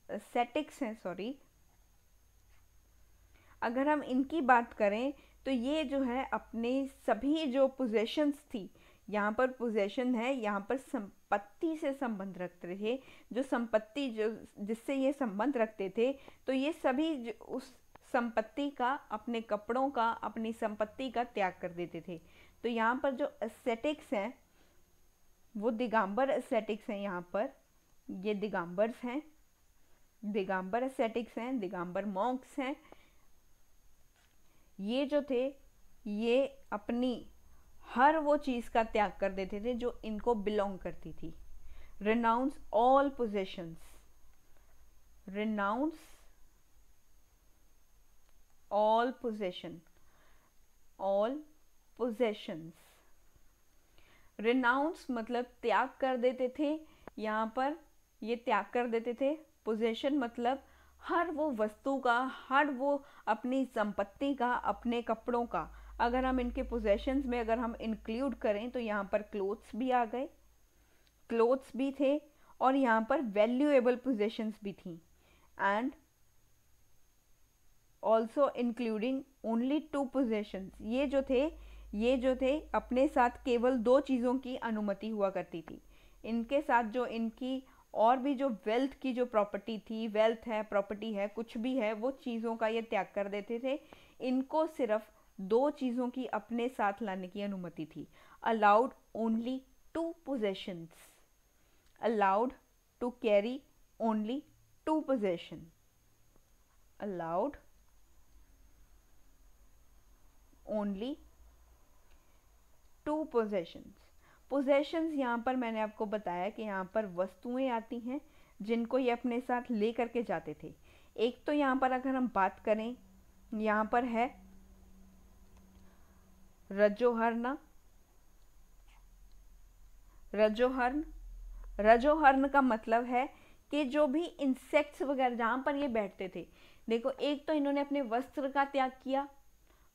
एस्थेटिक्स हैं, सॉरी, अगर हम इनकी बात करें तो ये जो है अपने सभी जो पोजेशंस थी, यहाँ पर पोजेशन है, यहाँ पर संपत्ति से संबंध रखते थे। जो संपत्ति जो जिससे ये संबंध रखते थे, तो ये सभी उस संपत्ति का, अपने कपड़ों का, अपनी संपत्ति का त्याग कर देते थे। तो यहाँ पर जो एस्थेटिक्स हैं वो दिगंबर एस्थेटिक्स हैं। यहाँ पर ये दिगंबर्स हैं, दिगंबर एस्थेटिक्स हैं, दिगंबर मॉन्क्स हैं। ये जो थे ये अपनी हर वो चीज़ का त्याग कर देते थे जो इनको बिलोंग करती थी। Renounce all possessions, renounce all possession, all possessions. Renounce मतलब त्याग कर देते थे, यहाँ पर ये त्याग कर देते थे। पोजेशन मतलब हर वो वस्तु का, हर वो अपनी संपत्ति का, अपने कपड़ों का, अगर हम इनके पोजेशंस में अगर हम इंक्लूड करें तो यहाँ पर क्लोथ्स भी आ गए, क्लोथ्स भी थे, और यहाँ पर वैल्यूएबल पोजेशंस भी थी, and also including only 2 possessions. ये जो थे अपने साथ केवल 2 चीज़ों की अनुमति हुआ करती थी। इनके साथ जो इनकी और भी जो वेल्थ की जो प्रॉपर्टी थी, वेल्थ है, प्रॉपर्टी है, कुछ भी है, वो चीज़ों का ये त्याग कर देते थे। इनको सिर्फ 2 चीज़ों की अपने साथ लाने की अनुमति थी। Allowed only 2 possessions, allowed to carry only 2 possession, allowed only 2 possessions। possessions यहाँ पर मैंने आपको बताया कि यहाँ पर वस्तुएं आती हैं जिनको ये अपने साथ ले करके जाते थे। एक तो यहाँ पर अगर हम बात करें, यहाँ पर है रजोहर्ण। रजोहर्ण का मतलब है कि जो भी इंसेक्ट्स वगैरह जहाँ पर ये बैठते थे, देखो एक तो इन्होंने अपने वस्त्र का त्याग किया,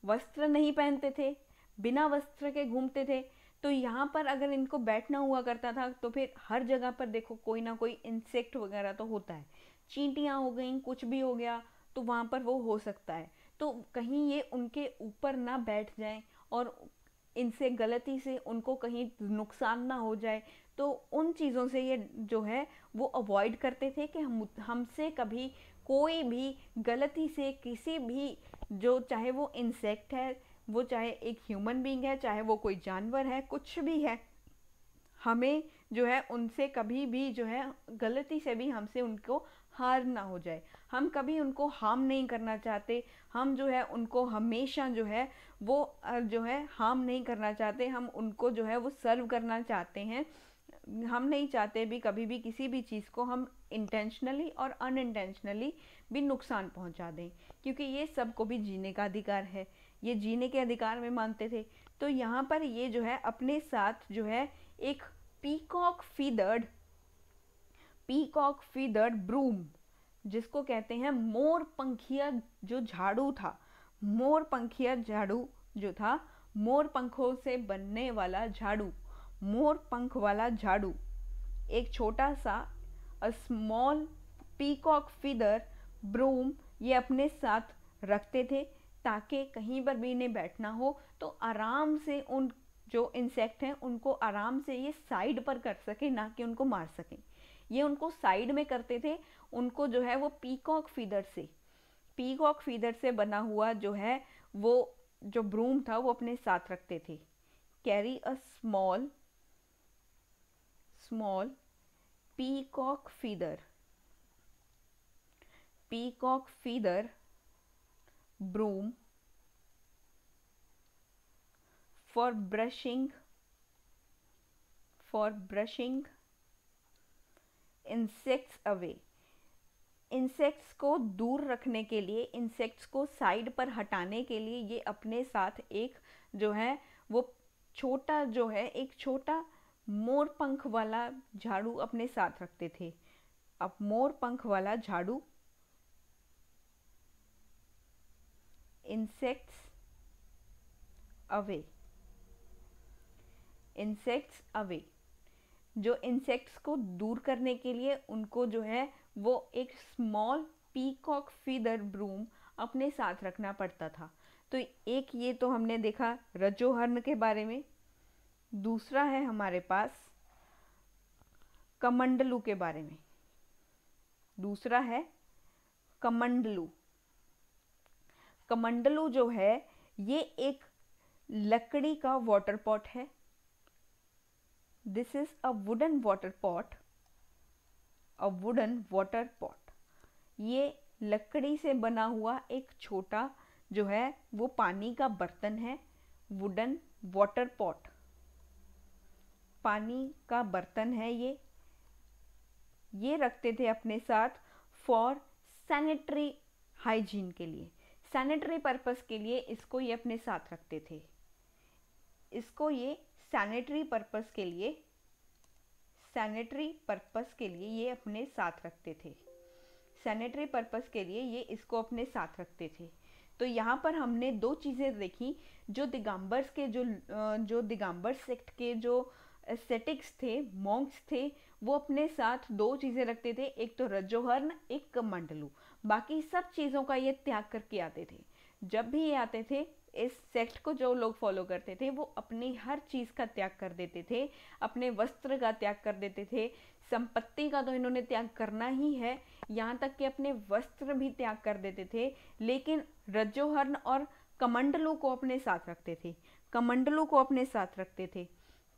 वस्त्र नहीं पहनते थे, बिना वस्त्र के घूमते थे। तो यहाँ पर अगर इनको बैठना हुआ करता था तो फिर हर जगह पर देखो कोई ना कोई इंसेक्ट वगैरह तो होता है, चींटियाँ हो गई, कुछ भी हो गया, तो वहाँ पर वो हो सकता है। तो कहीं ये उनके ऊपर ना बैठ जाए और इनसे गलती से उनको कहीं नुकसान ना हो जाए, तो उन चीज़ों से ये जो है वो अवॉइड करते थे कि हमसे कभी कोई भी गलती से किसी भी, जो चाहे वो इंसेक्ट है, वो चाहे एक ह्यूमन बीइंग है, चाहे वो कोई जानवर है, कुछ भी है, हमें जो है उनसे कभी भी जो है गलती से भी हमसे उनको हार्म ना हो जाए। हम कभी उनको हार्म नहीं करना चाहते, हम जो है उनको हमेशा जो है वो जो है हार्म नहीं करना चाहते, हम उनको जो है वो सर्व करना चाहते हैं। हम नहीं चाहते भी कभी भी किसी भी चीज़ को हम इंटेंशनली और अनइंटेंशनली भी नुकसान पहुंचा दें, क्योंकि ये सबको भी जीने का अधिकार है, ये जीने के अधिकार में मानते थे। तो यहाँ पर ये जो है अपने साथ जो है एक पीकॉक फीदर्ड ब्रूम, जिसको कहते हैं मोर पंखिया जो झाड़ू था, मोर पंखिया झाड़ू जो था, मोर पंखों से बनने वाला झाड़ू, मोर पंख वाला झाड़ू, एक छोटा सा स्मॉल पीकॉक फीदर ब्रूम ये अपने साथ रखते थे, ताकि कहीं पर भी इन्हें बैठना हो तो आराम से उन जो इंसेक्ट हैं उनको आराम से ये साइड पर कर सके, ना कि उनको मार सकें। ये उनको साइड में करते थे, उनको जो है वो पीकॉक फीदर से बना हुआ जो है वो जो ब्रूम था वो अपने साथ रखते थे। Carry a small peacock feather broom for brushing insects away। Insects को दूर रखने के लिए, इंसेक्ट्स को साइड पर हटाने के लिए ये अपने साथ एक जो है वो छोटा जो है एक छोटा मोर पंख वाला झाड़ू अपने साथ रखते थे। अब मोर पंख वाला झाड़ू इंसेक्ट्स अवे, जो इंसेक्ट्स को दूर करने के लिए उनको जो है वो एक स्मॉल पीकॉक फीदर ब्रूम अपने साथ रखना पड़ता था। तो एक ये तो हमने देखा रजोहर्ण के बारे में। दूसरा है हमारे पास कमंडलू के बारे में। दूसरा है कमंडलू। कमंडलू जो है ये एक लकड़ी का वाटर पॉट है। This is a wooden water pot. ये लकड़ी से बना हुआ एक छोटा जो है वो पानी का बर्तन है। वुडन वाटर पॉट पानी का बर्तन है। ये रखते थे अपने साथ फॉर सैनिटरी हाइजीन के लिए, सैनिटरी पर्पस के लिए इसको ये अपने साथ रखते थे। इसको ये सैनिटरी पर्पस के लिए ये अपने साथ रखते थे। सैनिटरी पर्पस के लिए ये इसको अपने साथ रखते थे। तो यहाँ पर हमने दो चीज़ें देखी, जो दिगंबर्स के जो दिगंबर सेक्ट के जो एस्थेटिक्स थे, मॉन्क्स थे, वो अपने साथ दो चीज़ें रखते थे, एक तो रजोहर्न, एक कमंडलू। बाकी सब चीज़ों का ये त्याग करके आते थे। जब भी ये आते थे, इस सेक्ट को जो लोग फॉलो करते थे वो अपनी हर चीज़ का त्याग कर देते थे, अपने वस्त्र का त्याग कर देते थे, संपत्ति का तो इन्होंने त्याग करना ही है, यहाँ तक कि अपने वस्त्र भी त्याग कर देते थे, लेकिन रजोहर्न और कमंडलू को अपने साथ रखते थे, कमंडलू को अपने साथ रखते थे।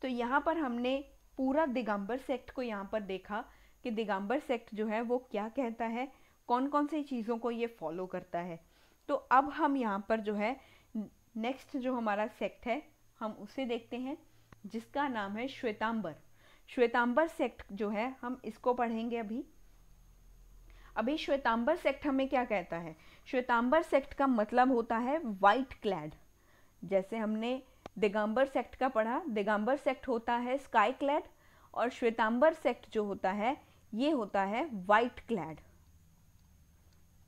तो यहाँ पर हमने पूरा दिगंबर सेक्ट को यहाँ पर देखा कि दिगंबर सेक्ट जो है वो क्या कहता है, कौन कौन सी चीज़ों को ये फॉलो करता है। तो अब हम यहाँ पर जो है नेक्स्ट जो हमारा सेक्ट है हम उसे देखते हैं, जिसका नाम है श्वेतांबर। श्वेतांबर सेक्ट जो है हम इसको पढ़ेंगे अभी श्वेतांबर सेक्ट हमें क्या कहता है। श्वेतांबर सेक्ट का मतलब होता है वाइट क्लैड। जैसे हमने दिगंबर सेक्ट का पढ़ा, दिगंबर सेक्ट होता है स्काई क्लैड, और श्वेतांबर सेक्ट जो होता है ये होता है white clad.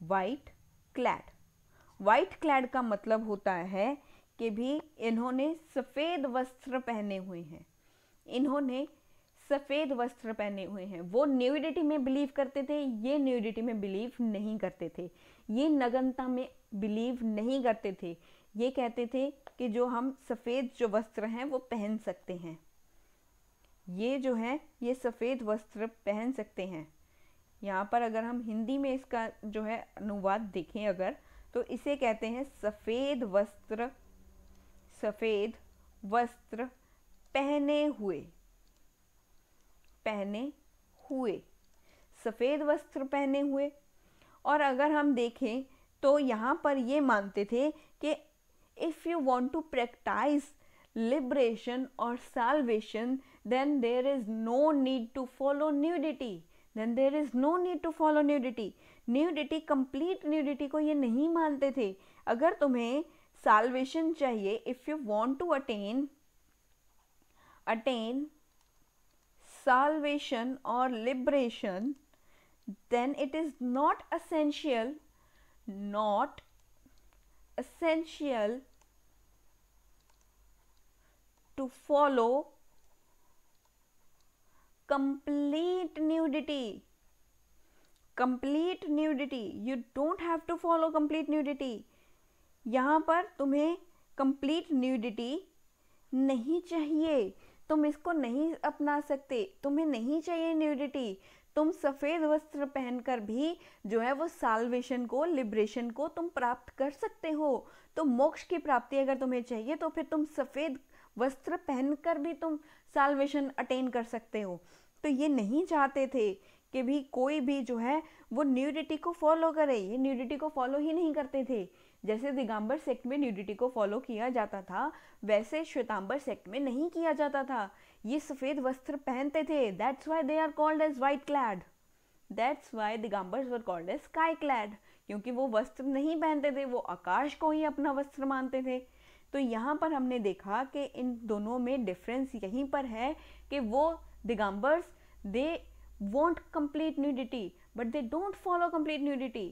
White clad, white clad का मतलब होता है कि भी इन्होंने सफ़ेद वस्त्र पहने हुए हैं, इन्होंने सफ़ेद वस्त्र पहने हुए हैं। वो न्यूडिटी में बिलीव करते थे, ये न्यूडिटी में बिलीव नहीं करते थे, ये नग्नता में बिलीव नहीं करते थे। ये कहते थे कि जो हम सफ़ेद जो वस्त्र हैं वो पहन सकते हैं, ये जो है ये सफ़ेद वस्त्र पहन सकते हैं। यहाँ पर अगर हम हिंदी में इसका जो है अनुवाद देखें अगर, तो इसे कहते हैं सफ़ेद वस्त्र, सफ़ेद वस्त्र पहने हुए, पहने हुए, सफ़ेद वस्त्र पहने हुए। और अगर हम देखें तो यहाँ पर ये मानते थे कि if you want to practise liberation और salvation, then there is no need to follow nudity, then there is no need to follow nudity। Nudity, complete nudity को ये नहीं मानते थे। अगर तुम्हें साल्वेशन चाहिए, if you want to attain salvation or liberation, then it is not essential to follow complete nudity। complete nudity, you don't have to follow complete nudity। यहाँ पर तुम्हें complete nudity नहीं चाहिए, तुम इसको नहीं अपना सकते, तुम्हें नहीं चाहिए न्यूडिटी। तुम सफ़ेद वस्त्र पहनकर भी जो है वो साल्वेशन को, लिबरेशन को तुम प्राप्त कर सकते हो। तो मोक्ष की प्राप्ति अगर तुम्हें चाहिए तो फिर तुम सफ़ेद वस्त्र पहनकर भी तुम साल्वेशन अटेन कर सकते हो। तो ये नहीं चाहते थे कि भी कोई भी जो है वो न्यूडिटी को फॉलो करे, ये न्यूडिटी को फॉलो ही नहीं करते थे। जैसे दिगंबर सेक्ट में न्यूडिटी को फॉलो किया जाता था, वैसे श्वेतांबर सेक्ट में नहीं किया जाता था। ये सफ़ेद वस्त्र पहनते थे, that's why they are called as white clad, that's why Digambars were called as sky clad, क्योंकि वो वस्त्र नहीं पहनते थे, वो आकाश को ही अपना वस्त्र मानते थे। तो यहाँ पर हमने देखा कि इन दोनों में डिफरेंस यहीं पर है कि वो दिगंबर्स दे want complete nudity but they don't follow complete nudity।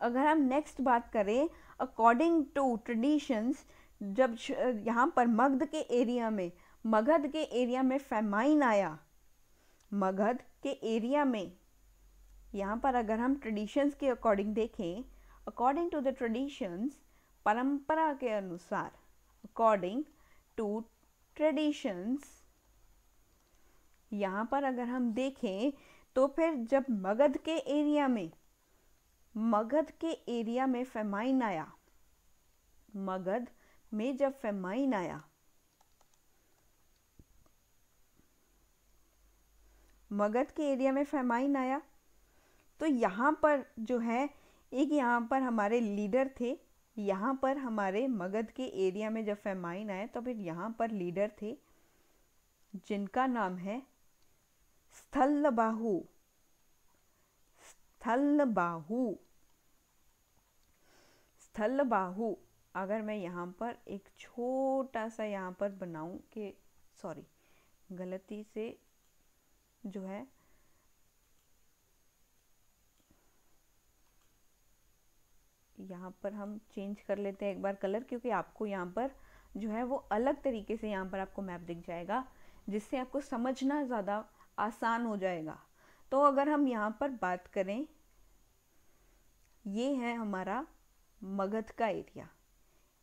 अगर हम नेक्स्ट बात करें, अकॉर्डिंग टू ट्रेडिशंस, जब यहाँ पर मगध के एरिया में फेमाइन आया, मगध के एरिया में, यहाँ पर अगर हम ट्रेडिशंस के अकॉर्डिंग देखें, अकॉर्डिंग टू द ट्रेडिशंस, परंपरा के अनुसार, अकॉर्डिंग टू ट्रेडिशंस, यहाँ पर अगर हम देखें तो फिर जब मगध के एरिया में फेमाइन आया, मगध में जब फेमाइन आया, मगध के एरिया में फेमाइन आया, तो यहाँ पर जो है एक यहाँ पर हमारे लीडर थे, यहाँ पर हमारे मगध के एरिया में जब फेमाइन आया तो फिर यहाँ पर लीडर थे जिनका नाम है स्थलबाहु। स्थलबाहु अगर मैं यहाँ पर एक छोटा सा यहाँ पर बनाऊं कि सॉरी गलती से जो है यहाँ पर हम चेंज कर लेते हैं एक बार कलर, क्योंकि आपको यहाँ पर जो है वो अलग तरीके से यहाँ पर आपको मैप दिख जाएगा, जिससे आपको समझना ज़्यादा आसान हो जाएगा। तो अगर हम यहाँ पर बात करें, ये है हमारा मगध का एरिया,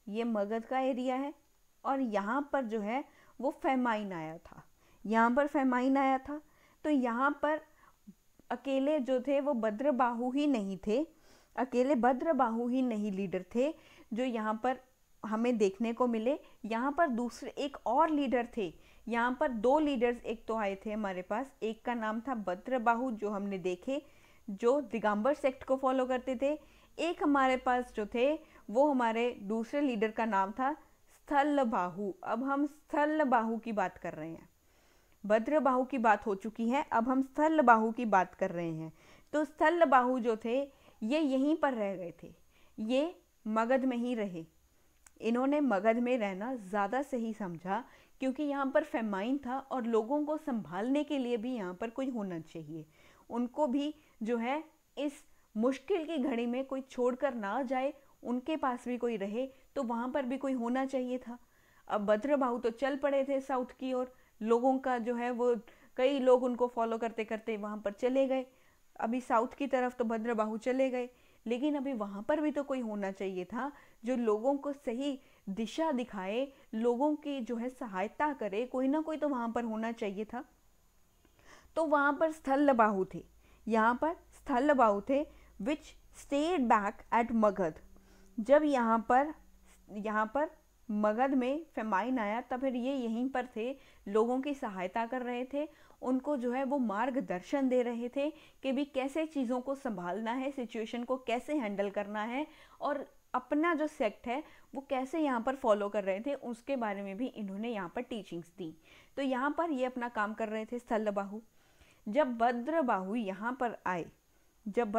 ये मगध का एरिया है, और यहाँ पर जो है वो फेमाइन आया था, यहाँ पर फेमाइन आया था। तो यहाँ पर अकेले जो थे वो भद्रबाहु ही नहीं थे, अकेले भद्रबाहु ही नहीं लीडर थे जो यहाँ पर हमें देखने को मिले। यहाँ पर दूसरे एक और लीडर थे, यहाँ पर दो लीडर्स एक तो आए थे हमारे पास, एक का नाम था भद्रबाहु जो हमने देखे, जो दिगंबर सेक्ट को फॉलो करते थे। एक हमारे पास जो थे वो हमारे दूसरे लीडर का नाम था स्थलबाहु। अब हम स्थलबाहु की बात कर रहे हैं, भद्रबाहु की बात हो चुकी है, अब हम स्थलबाहु की बात कर रहे हैं। तो स्थलबाहु जो थे ये यहीं पर रह गए थे, ये मगध में ही रहे। इन्होंने मगध में रहना ज़्यादा सही समझा, क्योंकि यहाँ पर फेमाइन था और लोगों को संभालने के लिए भी यहाँ पर कोई होना चाहिए। उनको भी जो है इस मुश्किल की घड़ी में कोई छोड़कर ना जाए, उनके पास भी कोई रहे, तो वहाँ पर भी कोई होना चाहिए था। अब भद्रबाहु तो चल पड़े थे साउथ की ओर, लोगों का जो है वो कई लोग उनको फॉलो करते करते वहाँ पर चले गए। अभी साउथ की तरफ तो भद्रबाहु चले गए, लेकिन अभी वहाँ पर भी तो कोई होना चाहिए था जो लोगों को सही दिशा दिखाए, लोगों की जो है सहायता करे, कोई ना कोई तो वहाँ पर होना चाहिए था। तो वहाँ पर स्थलबाहु थे, यहाँ पर स्थलबाहु थे विच स्टेड बैक एट मगध। जब यहाँ पर मगध में फेमाइन आया तब फिर ये यहीं पर थे, लोगों की सहायता कर रहे थे, उनको जो है वो मार्गदर्शन दे रहे थे कि भी कैसे चीज़ों को संभालना है, सिचुएशन को कैसे हैंडल करना है, और अपना जो सेक्ट है वो कैसे यहाँ पर फॉलो कर रहे थे, उसके बारे में भी इन्होंने यहाँ पर टीचिंग्स दी। तो यहाँ पर ये अपना काम कर रहे थे स्थलबाहु। जब भद्रबाहु यहाँ पर आए, जब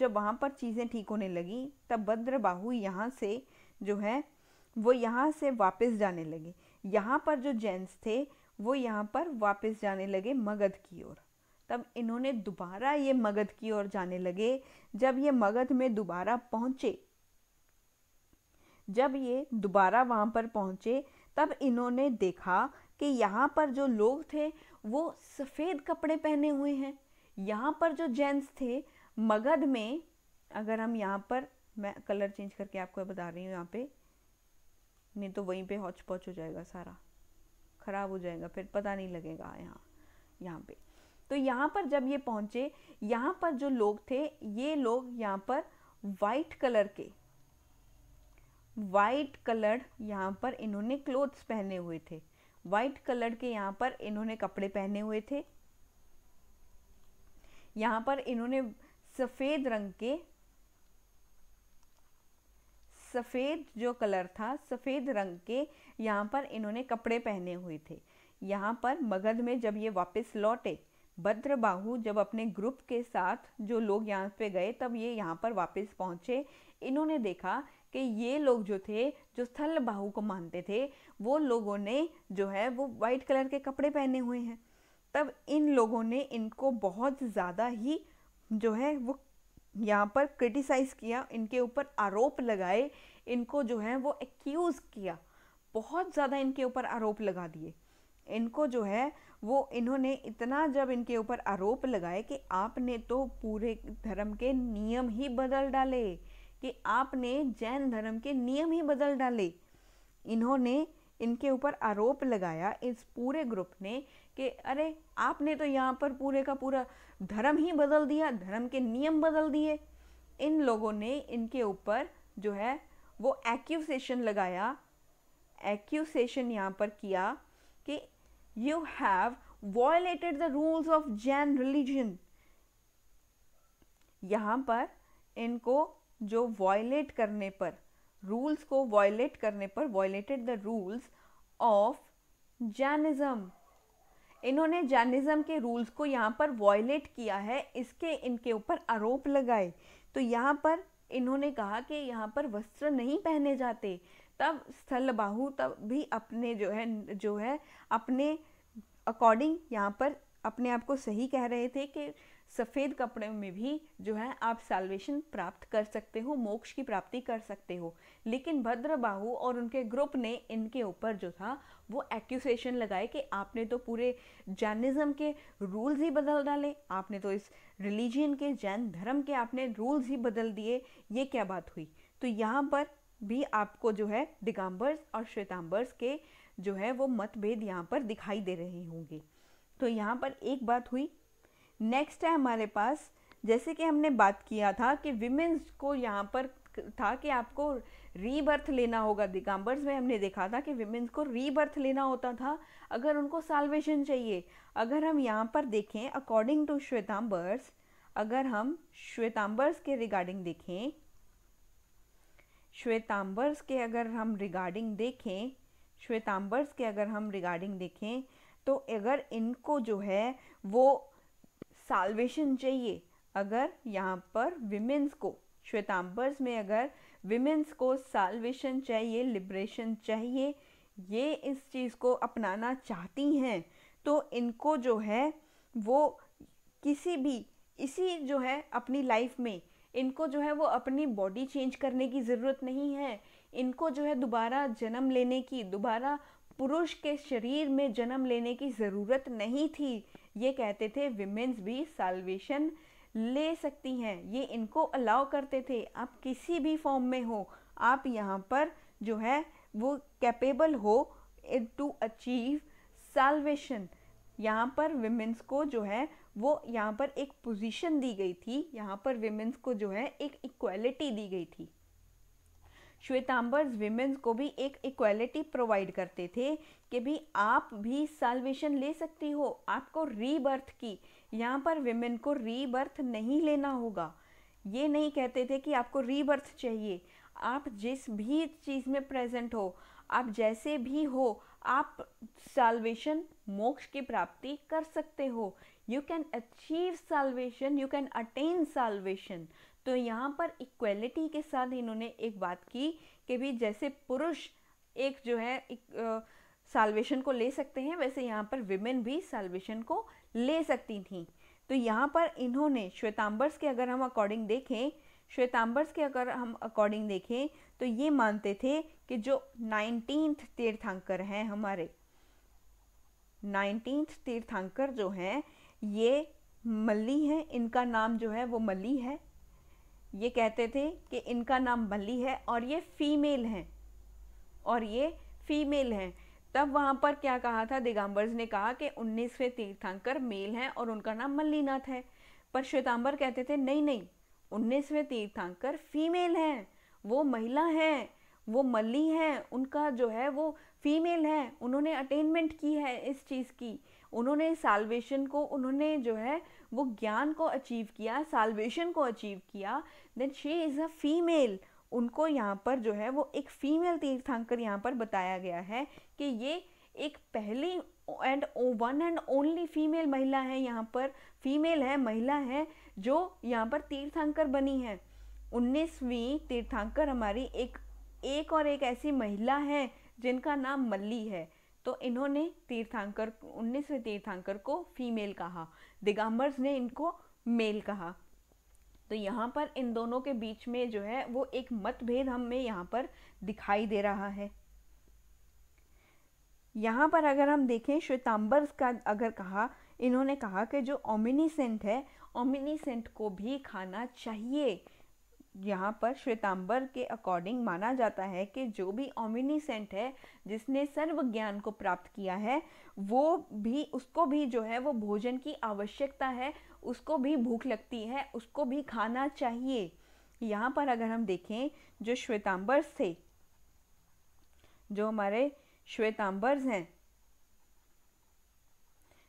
वहाँ पर चीज़ें ठीक होने लगी, तब भद्रबाहु यहाँ से जो है वो यहाँ से वापस जाने लगे। यहाँ पर जो जैन्स थे वो यहाँ पर वापस जाने लगे मगध की ओर। तब इन्होंने दोबारा ये मगध की ओर जाने लगे। जब ये मगध में दोबारा पहुँचे, जब ये दोबारा वहाँ पर पहुँचे, तब इन्होंने देखा कि यहाँ पर जो लोग थे वो सफ़ेद कपड़े पहने हुए हैं। यहाँ पर जो जैन्स थे मगध में, अगर हम यहाँ पर, मैं कलर चेंज करके आपको बता रही हूँ यहाँ पे, नहीं तो वहीं पे हौच पौच हो जाएगा, सारा ख़राब हो जाएगा, फिर पता नहीं लगेगा यहाँ पे। तो यहाँ पर जब ये पहुँचे, यहाँ पर जो लोग थे, ये लोग यहाँ पर वाइट कलर्ड यहाँ पर इन्होंने क्लोथ्स पहने हुए थे, वाइट कलर के यहाँ पर इन्होंने कपड़े पहने हुए थे। यहाँ पर इन्होंने सफ़ेद रंग के, सफ़ेद जो कलर था, सफ़ेद रंग के यहाँ पर इन्होंने कपड़े पहने हुए थे। यहाँ पर मगध में जब ये वापस लौटे, भद्रबाहु जब अपने ग्रुप के साथ जो लोग यहाँ पे गए, तब ये यहाँ पर वापस पहुँचे। इन्होंने देखा कि ये लोग जो थे, जो स्थलबाहु को मानते थे, वो लोगों ने जो है वो वाइट कलर के कपड़े पहने हुए हैं। तब इन लोगों ने इनको बहुत ज़्यादा ही जो है वो यहाँ पर क्रिटिसाइज़ किया, इनके ऊपर आरोप लगाए, इनको जो है वो एक्यूज़ किया, बहुत ज़्यादा इनके ऊपर आरोप लगा दिए। इनको जो है वो इन्होंने इतना जब इनके ऊपर आरोप लगाए कि आपने तो पूरे धर्म के नियम ही बदल डाले, कि आपने जैन धर्म के नियम ही बदल डाले। इन्होंने इनके ऊपर आरोप लगाया इस पूरे ग्रुप ने कि अरे आपने तो यहाँ पर पूरे का पूरा धर्म ही बदल दिया, धर्म के नियम बदल दिए। इन लोगों ने इनके ऊपर जो है वो एक्यूसेशन लगाया, एक्यूसेशन यहाँ पर किया कि you have violated the rules of Jain religion. यहाँ पर इनको जो वायलेट करने पर, रूल्स को वायलेट करने पर, violated the rules of Jainism, इन्होंने जैनिज्म के रूल्स को यहाँ पर वायलेट किया है, इसके इनके ऊपर आरोप लगाए। तो यहाँ पर इन्होंने कहा कि यहाँ पर वस्त्र नहीं पहने जाते। तब स्थलबाहु तब भी अपने जो है अपने अकॉर्डिंग यहाँ पर अपने आप को सही कह रहे थे कि सफ़ेद कपड़े में भी जो है आप साल्वेशन प्राप्त कर सकते हो, मोक्ष की प्राप्ति कर सकते हो। लेकिन भद्रबाहु और उनके ग्रुप ने इनके ऊपर जो था वो एक्यूसेशन लगाए कि आपने तो पूरे जैनिज़्म के रूल्स ही बदल डाले, आपने तो इस रिलीजन के, जैन धर्म के आपने रूल्स ही बदल दिए, ये क्या बात हुई। तो यहाँ पर भी आपको जो है दिगंबर्स और श्वेतांबर्स के जो है वो मतभेद यहाँ पर दिखाई दे रहे होंगे। तो यहाँ पर एक बात हुई। नेक्स्ट है हमारे पास, जैसे कि हमने बात किया था कि विमेंस को यहाँ पर था कि आपको रीबर्थ लेना होगा। दिगंबर्स में हमने देखा था कि विमेंस को रीबर्थ लेना होता था अगर उनको साल्वेशन चाहिए। अगर हम यहाँ पर देखें अकॉर्डिंग टू श्वेतांबर्स, अगर हम श्वेतांबर्स के रिगार्डिंग देखें, श्वेतांबर्स के अगर हम रिगार्डिंग देखें, श्वेतांबर्स के अगर हम रिगार्डिंग देखें तो अगर इनको जो है वो साल्वेशन चाहिए, अगर यहाँ पर विमेंस को, श्वेतांबर्स में अगर विमेंस को साल्वेशन चाहिए, लिबरेशन चाहिए, ये इस चीज़ को अपनाना चाहती हैं, तो इनको जो है वो किसी भी इसी जो है अपनी लाइफ में इनको जो है वो अपनी बॉडी चेंज करने की ज़रूरत नहीं है। इनको जो है दोबारा जन्म लेने की, दोबारा पुरुष के शरीर में जन्म लेने की ज़रूरत नहीं थी। ये कहते थे विमेंस भी साल्वेशन ले सकती हैं, ये इनको अलाउ करते थे। आप किसी भी फॉर्म में हो, आप यहाँ पर जो है वो कैपेबल हो टू अचीव साल्वेशन। यहाँ पर विमेंस को जो है वो यहाँ पर एक पोजीशन दी गई थी, यहाँ पर विमेंस को जो है एक इक्वालिटी दी गई थी। श्वेतांबर्स विमेंस को भी एक इक्वालिटी प्रोवाइड करते थे कि भी आप भी साल्वेशन ले सकती हो, आपको रीबर्थ की। यहाँ पर विमेन को रीबर्थ नहीं लेना होगा। ये नहीं कहते थे कि आपको रीबर्थ चाहिए, आप जिस भी चीज़ में प्रेजेंट हो, आप जैसे भी हो, आप साल्वेशन, मोक्ष की प्राप्ति कर सकते हो। You can achieve salvation, you can attain salvation. तो यहाँ पर इक्वलिटी के साथ इन्होंने एक बात की कि भी जैसे पुरुष एक जो है साल्वेशन को ले सकते हैं, वैसे यहाँ पर विमेन भी साल्वेशन को ले सकती थी। तो यहाँ पर इन्होंने श्वेतांबर्स के अगर हम अकॉर्डिंग देखें, श्वेतांबर्स के अगर हम अकॉर्डिंग देखें तो ये मानते थे कि जो 19th तीर्थंकर हैं हमारे, 19th तीर्थंकर जो हैं ये मल्ली हैं, इनका नाम जो है वो मल्ली है। ये कहते थे कि इनका नाम मल्ली है और ये फीमेल हैं, और ये फीमेल हैं। तब वहाँ पर क्या कहा था, दिगंबर्स ने कहा कि 19वें तीर्थंकर मेल हैं और उनका नाम मल्लीनाथ है। पर श्वेतांबर कहते थे नहीं नहीं, 19वें तीर्थंकर फीमेल हैं, वो महिला हैं, वो मल्ली हैं, उनका जो है वो फीमेल है, उन्होंने अटेनमेंट की है इस चीज़ की, उन्होंने साल्वेशन को, उन्होंने जो है वो ज्ञान को अचीव किया, साल्वेशन को अचीव किया, then she is a female. उनको यहाँ पर जो है वो एक फीमेल तीर्थंकर यहाँ पर बताया गया है कि ये एक पहली and one and only female महिला है, यहाँ पर फीमेल है, महिला है जो यहाँ पर तीर्थंकर बनी है। 19वीं तीर्थंकर हमारी एक और एक ऐसी महिला है जिनका नाम मल्ली है। तो इन्होंने तीर्थंकर 19वें तीर्थंकर को फीमेल कहा, दिगंबर्स ने इनको मेल कहा। तो यहाँ पर इन दोनों के बीच में जो है वो एक मतभेद हमें यहाँ पर दिखाई दे रहा है। यहाँ पर अगर हम देखें श्वेतांबर्स का अगर कहा, इन्होंने कहा कि जो ओमिनिसेंट है, ओमिनिसेंट को भी खाना चाहिए। यहाँ पर श्वेतांबर के अकॉर्डिंग माना जाता है कि जो भी ओमिनिसेंट है, जिसने सर्व ज्ञान को प्राप्त किया है, वो भी, उसको भी जो है वो भोजन की आवश्यकता है, उसको भी भूख लगती है, उसको भी खाना चाहिए। यहाँ पर अगर हम देखें जो श्वेतांबर्स थे, जो हमारे श्वेतांबर्स हैं,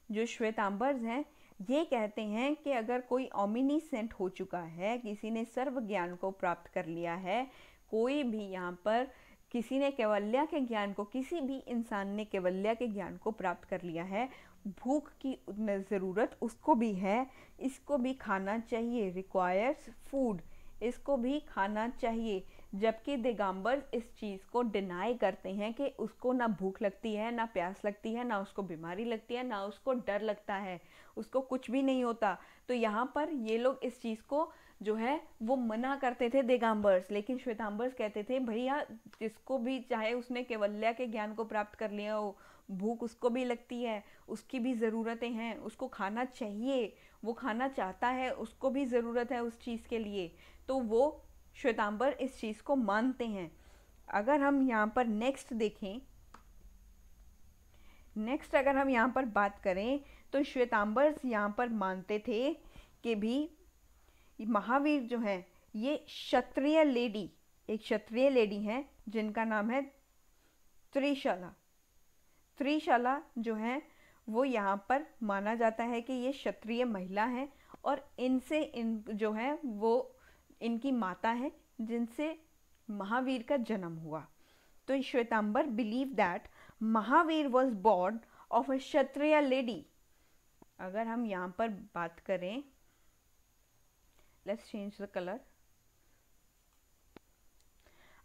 जो श्वेतांबर्स हैं ये कहते हैं कि अगर कोई ओमिनिसेंट हो चुका है, किसी ने सर्व ज्ञान को प्राप्त कर लिया है, कोई भी यहाँ पर किसी ने कैवल्या के ज्ञान को, किसी भी इंसान ने कैवल्या के ज्ञान को प्राप्त कर लिया है, भूख की ज़रूरत उसको भी है, इसको भी खाना चाहिए, रिक्वायर्स फूड, इसको भी खाना चाहिए। जबकि दिगंबर इस चीज़ को डिनाई करते हैं कि उसको ना भूख लगती है, ना प्यास लगती है, ना उसको बीमारी लगती है, ना उसको डर लगता है, उसको कुछ भी नहीं होता। तो यहाँ पर ये लोग इस चीज़ को जो है वो मना करते थे दिगंबर्स, लेकिन श्वेतांबर्स कहते थे भैया जिसको भी चाहे उसने केवल्या के ज्ञान को प्राप्त कर लिया हो, भूख उसको भी लगती है, उसकी भी ज़रूरतें हैं, उसको खाना चाहिए, वो खाना चाहता है, उसको भी ज़रूरत है उस चीज़ के लिए। तो वो श्वेतांबर इस चीज़ को मानते हैं। अगर हम यहाँ पर नेक्स्ट देखें, नेक्स्ट अगर हम यहाँ पर बात करें तो श्वेतांबर्स यहाँ पर मानते थे कि भी महावीर जो है ये क्षत्रिय लेडी, एक क्षत्रिय लेडी है जिनका नाम है त्रिशला। त्रिशला जो है वो यहाँ पर माना जाता है कि ये क्षत्रिय महिला है और इनसे इन जो है वो इनकी माता है जिनसे महावीर का जन्म हुआ। तो Shvetambar believe that Mahavir was born of a Kshatriya lady. अगर हम यहाँ पर बात करें, लेट्स चेंज द कलर।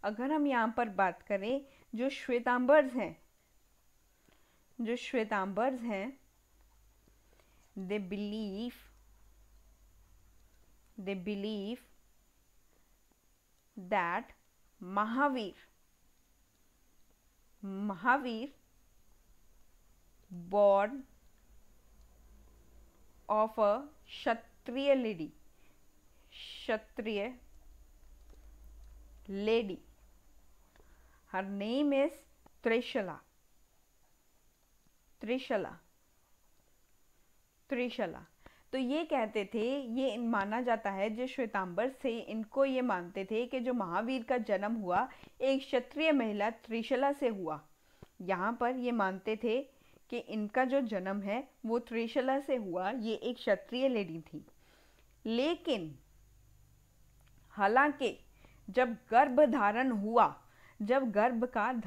अगर हम यहाँ पर बात करें जो श्वेतांबर्स हैं, जो श्वेतांबर्स हैं they believe that Mahavir born of a Kshatriya lady. Her name is Trishala. तो ये कहते थे, ये माना जाता है जो श्वेतांबर से इनको ये मानते थे कि जो महावीर का जन्म हुआ एक क्षत्रिय महिला त्रिशला से हुआ। यहाँ पर ये मानते थे कि इनका जो जन्म है वो त्रिशला से हुआ, ये एक क्षत्रिय लेडी थी। लेकिन हालांकि जब गर्भधारण हुआ, जब गर्भधान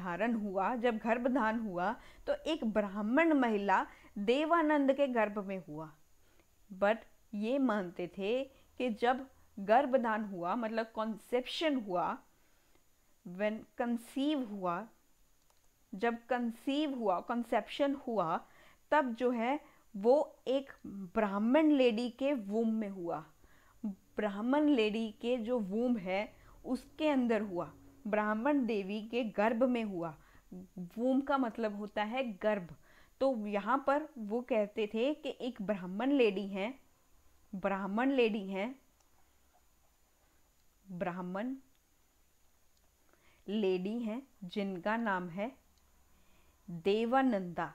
हुआ तो एक ब्राह्मण महिला देवानंद के गर्भ में हुआ। बट ये मानते थे कि जब गर्भधान हुआ मतलब कॉन्सेप्शन हुआ, जब कंसीव हुआ, कॉन्सेप्शन हुआ, तब जो है वो एक ब्राह्मण लेडी के वूम में हुआ। ब्राह्मण लेडी के जो वूम है उसके अंदर हुआ, ब्राह्मण देवी के गर्भ में हुआ। वूम का मतलब होता है गर्भ। तो यहाँ पर वो कहते थे कि एक ब्राह्मण लेडी है जिनका नाम है देवानंदा।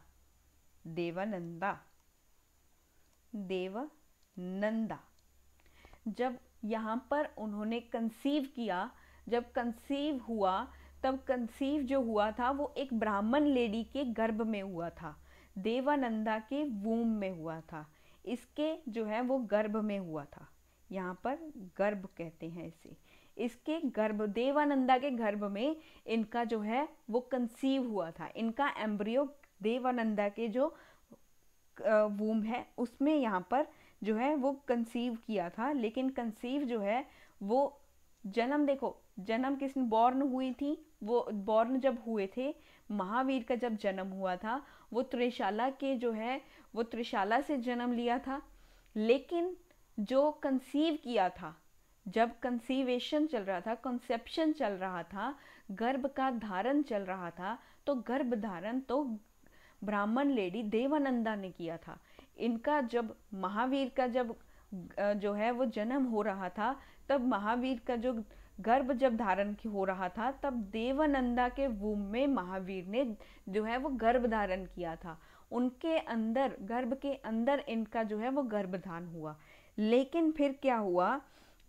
जब यहाँ पर उन्होंने कंसीव किया, जब कंसीव हुआ, तब कंसीव जो हुआ था वो एक ब्राह्मण लेडी के गर्भ में हुआ था, देवानंदा के वूम में हुआ था। इसके जो है वो गर्भ में हुआ था, यहाँ पर गर्भ कहते हैं इसे। इसके गर्भ, देवानंदा के गर्भ में इनका जो है वो कंसीव हुआ था। इनका एम्ब्रियो देवानंदा के जो वूम है उसमें यहाँ पर जो है वो कंसीव किया था। लेकिन कंसीव जो है वो जन्म, देखो जन्म किस बॉर्न हुई थी, वो बॉर्न जब हुए थे, महावीर का जब जन्म हुआ था वो त्रिशाला के जो है वो त्रिशाला से जन्म लिया था। लेकिन जो कंसीव किया था, जब कंसीवेशन चल रहा था, कंसेप्शन चल रहा था, गर्भ का धारण चल रहा था, तो गर्भ धारण तो ब्राह्मण लेडी देवानंदा ने किया था। इनका जब महावीर का जब जो है वो जन्म हो रहा था, तब महावीर का जो गर्भ जब धारण हो रहा था, तब देवानंदा के वूम में महावीर ने जो है वो गर्भ धारण किया था। उनके अंदर, गर्भ के अंदर इनका जो है वो गर्भधान हुआ। लेकिन फिर क्या हुआ,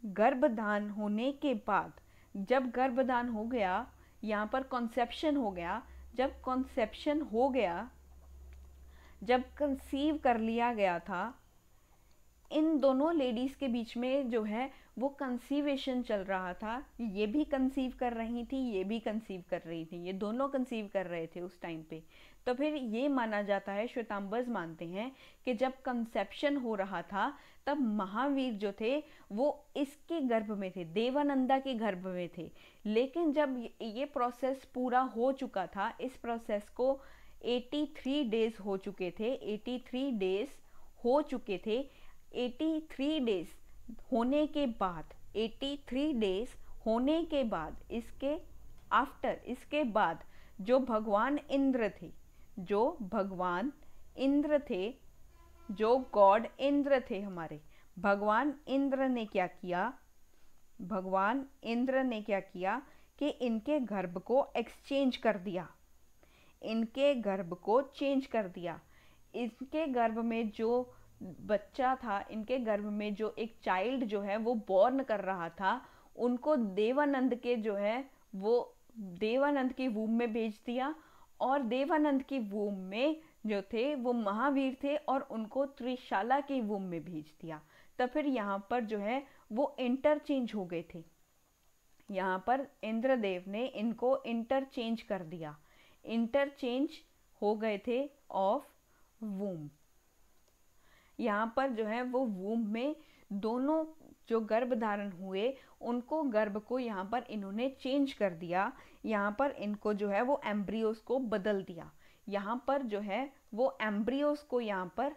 गर्भधान होने के बाद, जब गर्भधान हो गया, यहाँ पर कॉन्सेप्शन हो गया, जब कॉन्सेप्शन हो गया, जब कंसीव कर लिया गया था, इन दोनों लेडीज़ के बीच में जो है वो कंसीवेशन चल रहा था, ये भी कंसीव कर रही थी, ये भी कंसीव कर रही थी, ये दोनों कंसीव कर रहे थे उस टाइम पे। तो फिर ये माना जाता है, श्वेतांबर्स मानते हैं कि जब कंसेप्शन हो रहा था तब महावीर जो थे वो इसके गर्भ में थे, देवानंदा के गर्भ में थे। लेकिन जब ये प्रोसेस पूरा हो चुका था, इस प्रोसेस को 83 डेज हो चुके थे, 83 डेज हो चुके थे। 83 डेज होने के बाद, 83 डेज होने के बाद, इसके आफ्टर, इसके बाद जो भगवान इंद्र थे, जो भगवान इंद्र थे, जो गॉड इंद्र थे हमारे, भगवान इंद्र ने क्या किया, भगवान इंद्र ने क्या किया कि इनके गर्भ को एक्सचेंज कर दिया, इनके गर्भ को चेंज कर दिया। इनके गर्भ में जो बच्चा था, इनके गर्भ में जो एक चाइल्ड जो है वो बॉर्न कर रहा था, उनको देवानंद के जो है वो देवानंद की वूम में भेज दिया, और देवानंद की वूम में जो थे वो महावीर थे और उनको त्रिशाला की वूम में भेज दिया। तब फिर यहाँ पर जो है वो इंटरचेंज हो गए थे, यहाँ पर इंद्रदेव ने इनको इंटरचेंज कर दिया, इंटरचेंज हो गए थे ऑफ वूम। यहाँ पर जो है वो वूम में दोनों जो गर्भ धारण हुए उनको, गर्भ को यहाँ पर इन्होंने चेंज कर दिया, यहाँ पर इनको जो है वो एम्ब्रियोज को बदल दिया। यहाँ पर जो है वो एम्ब्रियोज को, यहाँ पर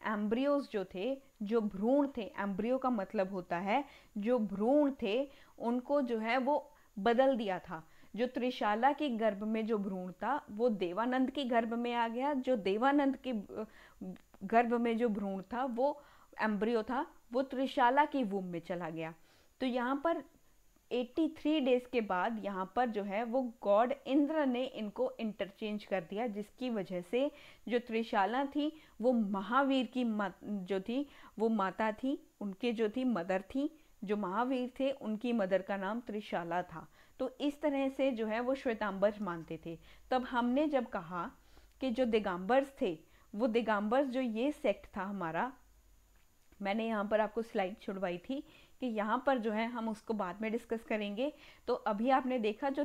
एम्ब्रियोज जो थे, जो भ्रूण थे, एम्ब्रियो का मतलब होता है जो भ्रूण थे, उनको जो है वो बदल दिया था। जो त्रिशाला के गर्भ में जो भ्रूण था वो देवानंद के गर्भ में आ गया, जो देवानंद के गर्भ में जो भ्रूण था वो एम्ब्रियो था, वो त्रिशाला की वूम में चला गया। तो यहाँ पर 83 डेज के बाद यहाँ पर जो है वो गॉड इंद्र ने इनको इंटरचेंज कर दिया, जिसकी वजह से जो त्रिशाला थी वो महावीर की जो थी वो माता थी, उनके जो थी मदर थी, जो महावीर थे उनकी मदर का नाम त्रिशाला था। तो इस तरह से जो है वो श्वेतांबर्स मानते थे। तब हमने जब कहा कि जो दिगंबर्स थे, वो दिगंबर्स जो ये सेक्ट था हमारा, मैंने यहाँ पर आपको स्लाइड छुड़वाई थी कि यहाँ पर जो है हम उसको बाद में डिस्कस करेंगे। तो अभी आपने देखा जो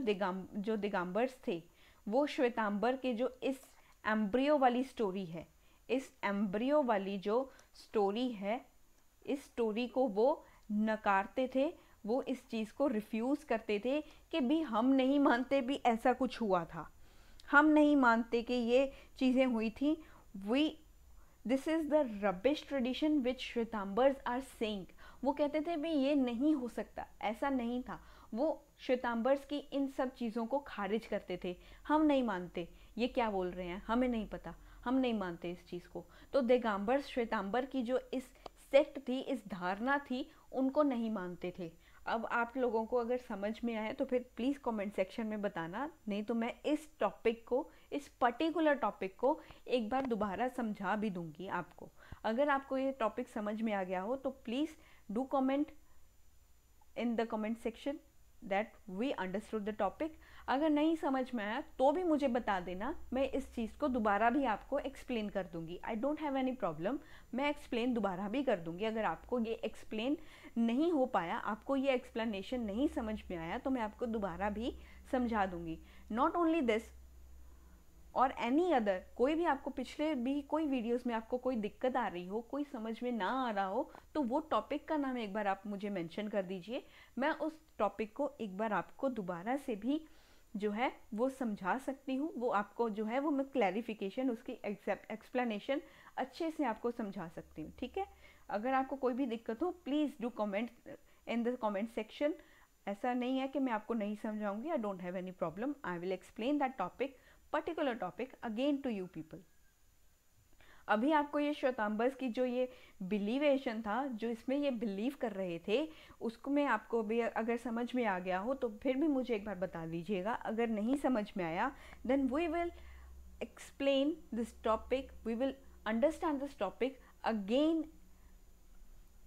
दिगंबर्स थे वो श्वेतांबर के जो इस एम्ब्रियो वाली स्टोरी है, इस एम्ब्रियो वाली जो स्टोरी है, इस स्टोरी को वो नकारते थे, वो इस चीज़ को रिफ्यूज़ करते थे कि भी हम नहीं मानते भी ऐसा कुछ हुआ था, हम नहीं मानते कि ये चीज़ें हुई थी। This is the rubbish tradition which Shvetambars are saying. वो कहते थे भाई ये नहीं हो सकता, ऐसा नहीं था। वो श्वेतांबर्स की इन सब चीज़ों को खारिज करते थे, हम नहीं मानते, ये क्या बोल रहे हैं, हमें नहीं पता, हम नहीं मानते इस चीज़ को। तो दिगंबर श्वेतांबर की जो इस सेक्ट थी, इस धारणा थी, उनको नहीं मानते थे। अब आप लोगों को अगर समझ में आए तो फिर प्लीज़ कमेंट सेक्शन में बताना, नहीं तो मैं इस टॉपिक को, इस पर्टिकुलर टॉपिक को एक बार दोबारा समझा भी दूंगी आपको। अगर आपको ये टॉपिक समझ में आ गया हो तो please do comment in the comment section that we understood the topic. अगर नहीं समझ में आया तो भी मुझे बता देना, मैं इस चीज़ को दोबारा भी आपको एक्सप्लेन कर दूंगी। आई डोंट हैव एनी प्रॉब्लम, मैं एक्सप्लेन दोबारा भी कर दूंगी। अगर आपको ये एक्सप्लेन नहीं हो पाया, आपको ये एक्सप्लेनेशन नहीं समझ में आया, तो मैं आपको दोबारा भी समझा दूंगी। नॉट ओनली दिस और एनी अदर, कोई भी आपको पिछले भी कोई वीडियोस में आपको कोई दिक्कत आ रही हो, कोई समझ में ना आ रहा हो, तो वो टॉपिक का नाम एक बार आप मुझे मेंशन कर दीजिए, मैं उस टॉपिक को एक बार आपको दोबारा से भी जो है वो समझा सकती हूँ। वो आपको जो है वो मैं क्लैरिफिकेशन, उसकी एक्सप्लेनेशन अच्छे से आपको समझा सकती हूँ, ठीक है। अगर आपको कोई भी दिक्कत हो please do comment in the comment section. ऐसा नहीं है कि मैं आपको नहीं समझाऊंगी, I don't have any problem, I will explain that topic, particular topic again to you people. अभी आपको ये श्वेतांबर्स की जो ये बिलीवेशन था, जो इसमें ये बिलीव कर रहे थे, उसको मैं आपको भी अगर समझ में आ गया हो तो फिर भी मुझे एक बार बता दीजिएगा। अगर नहीं समझ में आया then we will explain this topic, we will understand this topic again.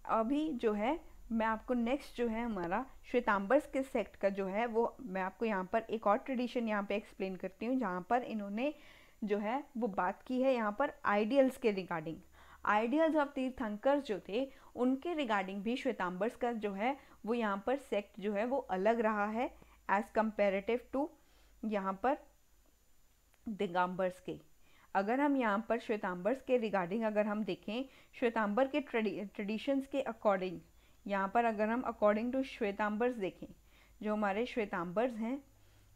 अभी जो है मैं आपको नेक्स्ट जो है हमारा श्वेतांबर्स के सेक्ट का जो है वो मैं आपको यहाँ पर एक और ट्रेडिशन यहाँ पे एक्सप्लेन करती हूँ, जहाँ पर इन्होंने जो है वो बात की है यहाँ पर आइडियल्स के रिगार्डिंग। आइडियल्स ऑफ तीर्थंकर्स जो थे उनके रिगार्डिंग भी श्वेतांबर्स का जो है वो यहाँ पर सेक्ट जो है वो अलग रहा है एज कंपेरेटिव टू यहाँ पर दिगंबर्स के। अगर हम यहाँ पर श्वेतांबर्स के रिगार्डिंग अगर हम देखें, श्वेतांबर के ट्रेडिशंस के अकॉर्डिंग, यहाँ पर अगर हम अकॉर्डिंग टू श्वेतांबर्स देखें, जो हमारे श्वेतांबर्स हैं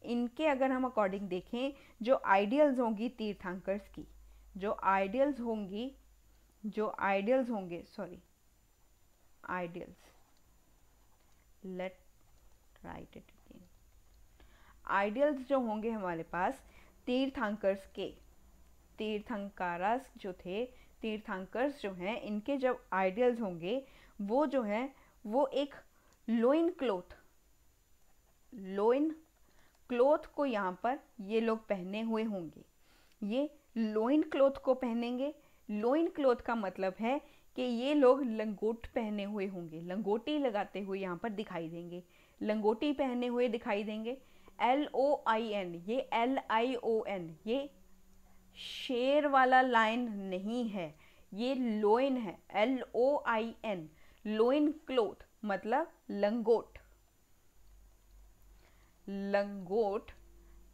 इनके अगर हम अकॉर्डिंग देखें, जो आइडियल्स होंगी तीर्थंकर्स की, जो आइडियल्स होंगे ideals, let write it again, ideals जो होंगे हमारे पास तीर्थंकर्स के, तीर्थंकारास जो थे, तीर्थंकर्स जो हैं इनके जब आइडियल्स होंगे वो जो है वो एक लोइन क्लोथ को यहाँ पर ये लोग पहने हुए होंगे। ये लोइन क्लोथ को पहनेंगे। लोइन क्लोथ का मतलब है कि ये लोग लंगोट पहने हुए होंगे, लंगोटी लगाते हुए यहाँ पर दिखाई देंगे, लंगोटी पहने हुए दिखाई देंगे। LOIN, ये LION, ये शेर वाला लाइन नहीं है, ये लोइन है, LOIN, लोइन क्लोथ मतलब लंगोट, लंगोट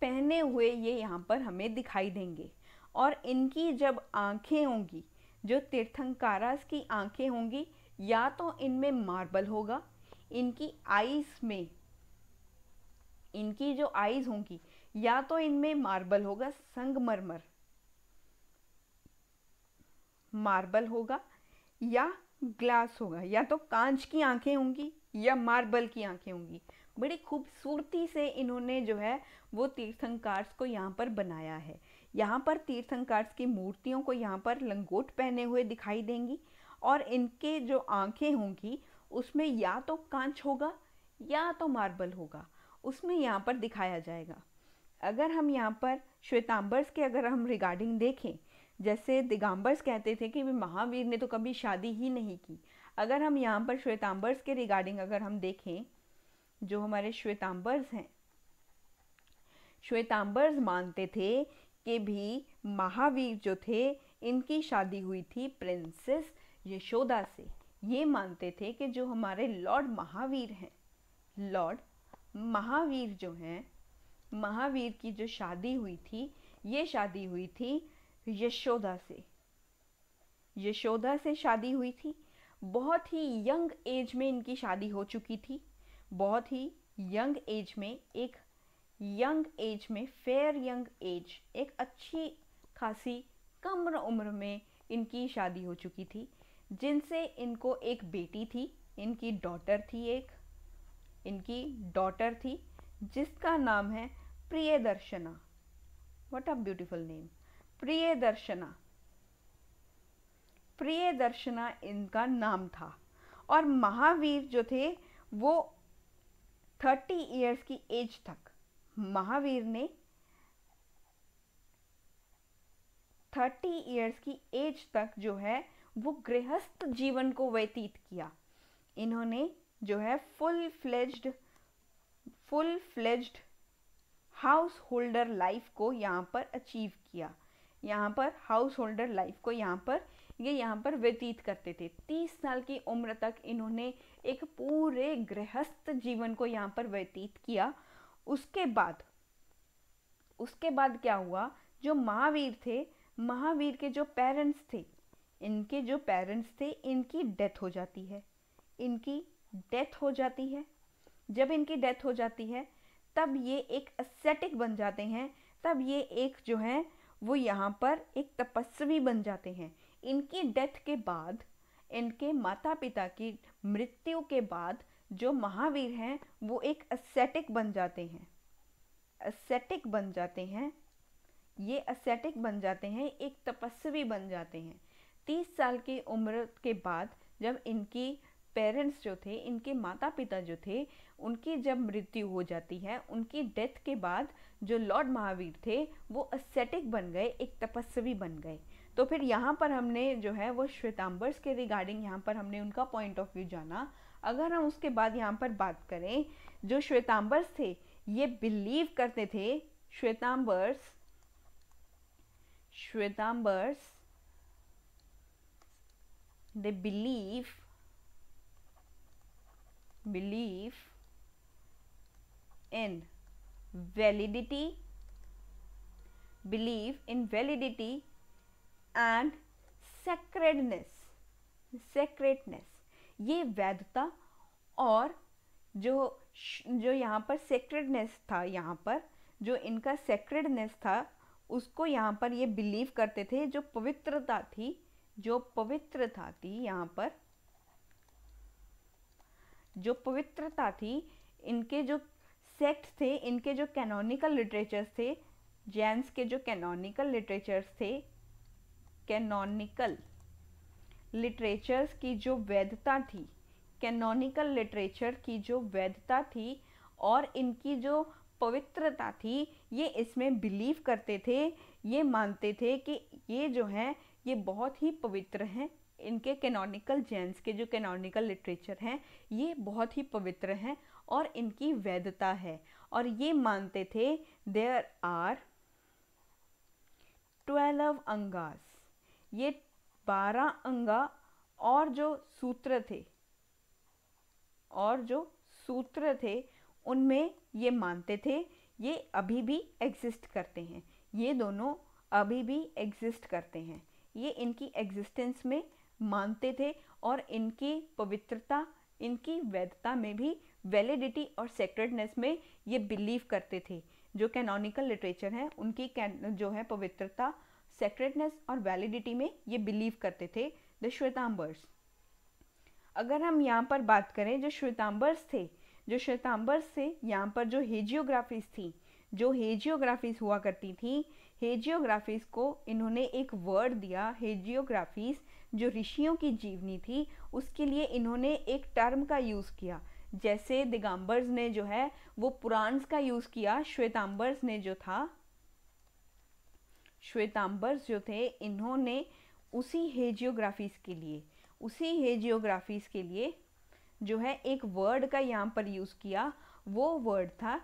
पहने हुए ये यहाँ पर हमें दिखाई देंगे। और इनकी जब आंखें होंगी, जो तीर्थंकारास की आंखें होंगी, या तो इनमें मार्बल होगा, इनकी आईज में, इनकी जो आईज होंगी या तो इनमें मार्बल होगा, संगमरमर मार्बल होगा, या ग्लास होगा, या तो कांच की आंखें होंगी या मार्बल की आंखें होंगी। बड़ी खूबसूरती से इन्होंने जो है वो तीर्थंकार्स को यहाँ पर बनाया है। यहाँ पर तीर्थंकार्स की मूर्तियों को यहाँ पर लंगोट पहने हुए दिखाई देंगी, और इनके जो आंखें होंगी उसमें या तो कांच होगा या तो मार्बल होगा, उसमें यहाँ पर दिखाया जाएगा। अगर हम यहाँ पर श्वेतांबर्स के अगर हम रिगार्डिंग देखें, जैसे दिगंबर्स कहते थे कि महावीर ने तो कभी शादी ही नहीं की। अगर हम यहाँ पर श्वेतांबर्स के रिगार्डिंग अगर हम देखें, जो हमारे श्वेतांबर्स हैं, श्वेतांबर्स मानते थे कि भी महावीर जो थे इनकी शादी हुई थी प्रिंसेस यशोदा से। ये मानते थे कि जो हमारे लॉर्ड महावीर हैं, लॉर्ड महावीर जो हैं, महावीर की जो शादी हुई थी, ये शादी हुई थी यशोदा से, यशोदा से शादी हुई थी। बहुत ही यंग एज में इनकी शादी हो चुकी थी, बहुत ही यंग एज में, एक यंग एज में, फेयर यंग एज, एक अच्छी खासी कम उम्र में इनकी शादी हो चुकी थी, जिनसे इनको एक बेटी थी, इनकी डॉटर थी, एक इनकी डॉटर थी जिसका नाम है Priyadarshana. What a beautiful name, Priyadarshana, Priyadarshana इनका नाम था। और महावीर जो थे वो 30 इयर्स की एज तक, महावीर ने 30 इयर्स की एज तक जो है वो गृहस्थ जीवन को व्यतीत किया। इन्होंने जो है full fledged house holder life को यहाँ पर अचीव किया। यहाँ पर हाउस होल्डर लाइफ को यहाँ पर व्यतीत करते थे। 30 साल की उम्र तक इन्होंने एक पूरे गृहस्थ जीवन को यहाँ पर व्यतीत किया। उसके बाद क्या हुआ, जो महावीर थे, महावीर के जो पेरेंट्स थे, इनके जो पेरेंट्स थे, इनकी डेथ हो जाती है, इनकी डेथ हो जाती है। जब इनकी डेथ हो जाती है तब ये एक एस्थेटिक बन जाते हैं, तब ये एक जो है वो यहाँ पर एक तपस्वी बन जाते हैं। इनकी डेथ के बाद, इनके माता पिता की मृत्यु के बाद जो महावीर हैं वो एक एस्थेटिक बन जाते हैं, एस्थेटिक बन जाते हैं, ये एस्थेटिक बन जाते हैं, एक तपस्वी बन जाते हैं। 30 साल की उम्र के बाद जब इनकी पेरेंट्स जो थे, इनके माता पिता जो थे, उनकी जब मृत्यु हो जाती है, उनकी डेथ के बाद जो लॉर्ड महावीर थे वो एस्थेटिक बन गए, एक तपस्वी बन गए। तो फिर यहाँ पर हमने जो है वो श्वेतांबर्स के रिगार्डिंग यहाँ पर हमने उनका पॉइंट ऑफ व्यू जाना। अगर हम उसके बाद यहाँ पर बात करें, जो श्वेतांबर्स थे ये बिलीव करते थे, श्वेतांबर्स they believe in validity and sacredness. ये वैधता और जो यहाँ पर सेक्रेडनेस था, यहाँ पर जो इनका सेक्रेडनेस था उसको यहाँ पर ये बिलीव करते थे। जो पवित्रता थी यहाँ पर जो पवित्रता थी, इनके जो सेक्ट थे, इनके जो कैनोनिकल लिटरेचर्स थे, जैन्स के जो कैनोनिकल लिटरेचर्स थे, कैनोनिकल लिटरेचर्स की जो वैधता थी, कैनोनिकल लिटरेचर की जो वैधता थी और इनकी जो पवित्रता थी, ये इसमें बिलीव करते थे, ये मानते थे कि ये जो हैं ये बहुत ही पवित्र हैं। इनके कैनोनिकल जैन्स के जो कैनोनिकल लिटरेचर हैं ये बहुत ही पवित्र हैं और इनकी वैधता है। और ये मानते थे देयर आर 12 अंगास, ये 12 अंगा और जो सूत्र थे उनमें ये मानते थे ये अभी भी एग्जिस्ट करते हैं। ये दोनों अभी भी एग्जिस्ट करते हैं, ये इनकी एग्जिस्टेंस में मानते थे और इनकी पवित्रता, इनकी वैधता में भी, वैलिडिटी और सेक्रेडनेस में ये बिलीव करते थे। जो कैनोनिकल लिटरेचर है उनकी जो है पवित्रता, सेक्रेडनेस और वैलिडिटी में ये बिलीव करते थे द श्वेतांबर्स। अगर हम यहाँ पर बात करें जो श्वेतांबर्स थे यहाँ पर जो हेजियोग्राफीज हुआ करती थी, हेजियोग्राफीज को इन्होंने एक वर्ड दिया। हेजियोग्राफीज जो ऋषियों की जीवनी थी उसके लिए इन्होंने एक टर्म का यूज़ किया। जैसे दिगंबर्स ने जो है वो पुराण्स का यूज़ किया, श्वेतांबर्स जो थे इन्होंने उसी हेजियोग्राफीज के लिए जो है एक वर्ड का यहाँ पर यूज़ किया। वो वर्ड था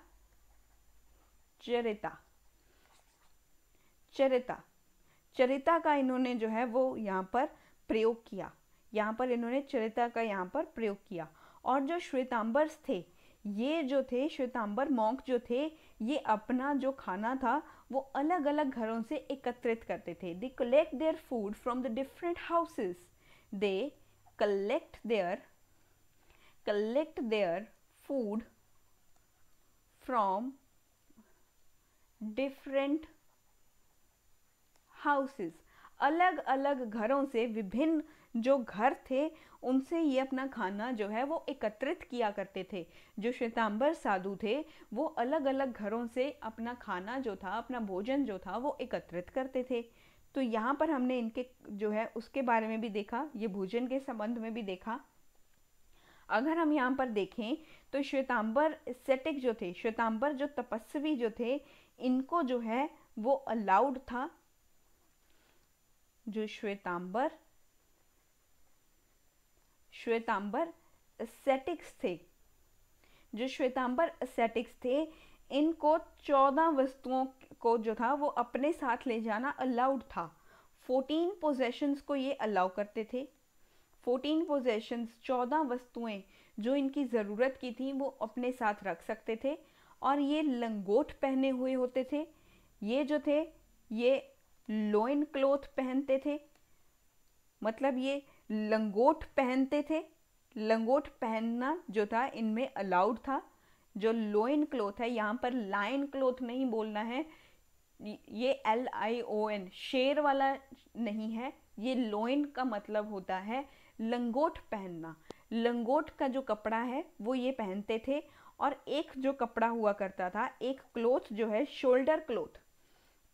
चरिता का इन्होंने जो है वो यहाँ पर प्रयोग किया। और जो श्वेतांबर्स थे, ये जो थे श्वेतांबर मॉन्क जो थे, ये अपना जो खाना था वो अलग अलग घरों से एकत्रित करते थे। They collect their food from the different houses, they collect their food from different houses, अलग अलग घरों से, विभिन्न जो घर थे उनसे ये अपना खाना जो है वो एकत्रित किया करते थे। जो श्वेतांबर साधु थे वो अलग अलग घरों से अपना खाना जो था, अपना भोजन जो था वो एकत्रित करते थे। तो यहाँ पर हमने इनके जो है उसके बारे में भी देखा, ये भोजन के संबंध में भी देखा। अगर हम यहाँ पर देखें तो श्वेतांबर एस्थेटिक जो थे, श्वेतांबर जो तपस्वी जो थे, इनको जो है वो अलाउड था। जो श्वेतांबर एस्थेटिक्स थे, इनको 14 वस्तुओं को जो था वो अपने साथ ले जाना अलाउड था। 14 पोजेशंस को ये अलाउ करते थे। 14 पोजेशंस, 14 वस्तुएं जो इनकी ज़रूरत की थी वो अपने साथ रख सकते थे। और ये लंगोट पहने हुए होते थे। ये जो थे ये लोइन क्लोथ पहनते थे, मतलब ये लंगोट पहनते थे। लंगोट पहनना जो था इनमें अलाउड था। जो लोइन क्लोथ है, यहाँ पर लाइन क्लोथ नहीं बोलना है, ये LION शेर वाला नहीं है, ये लोइन का मतलब होता है लंगोट पहनना। लंगोट का जो कपड़ा है वो ये पहनते थे। और एक जो कपड़ा हुआ करता था, एक क्लोथ जो है शोल्डर क्लोथ,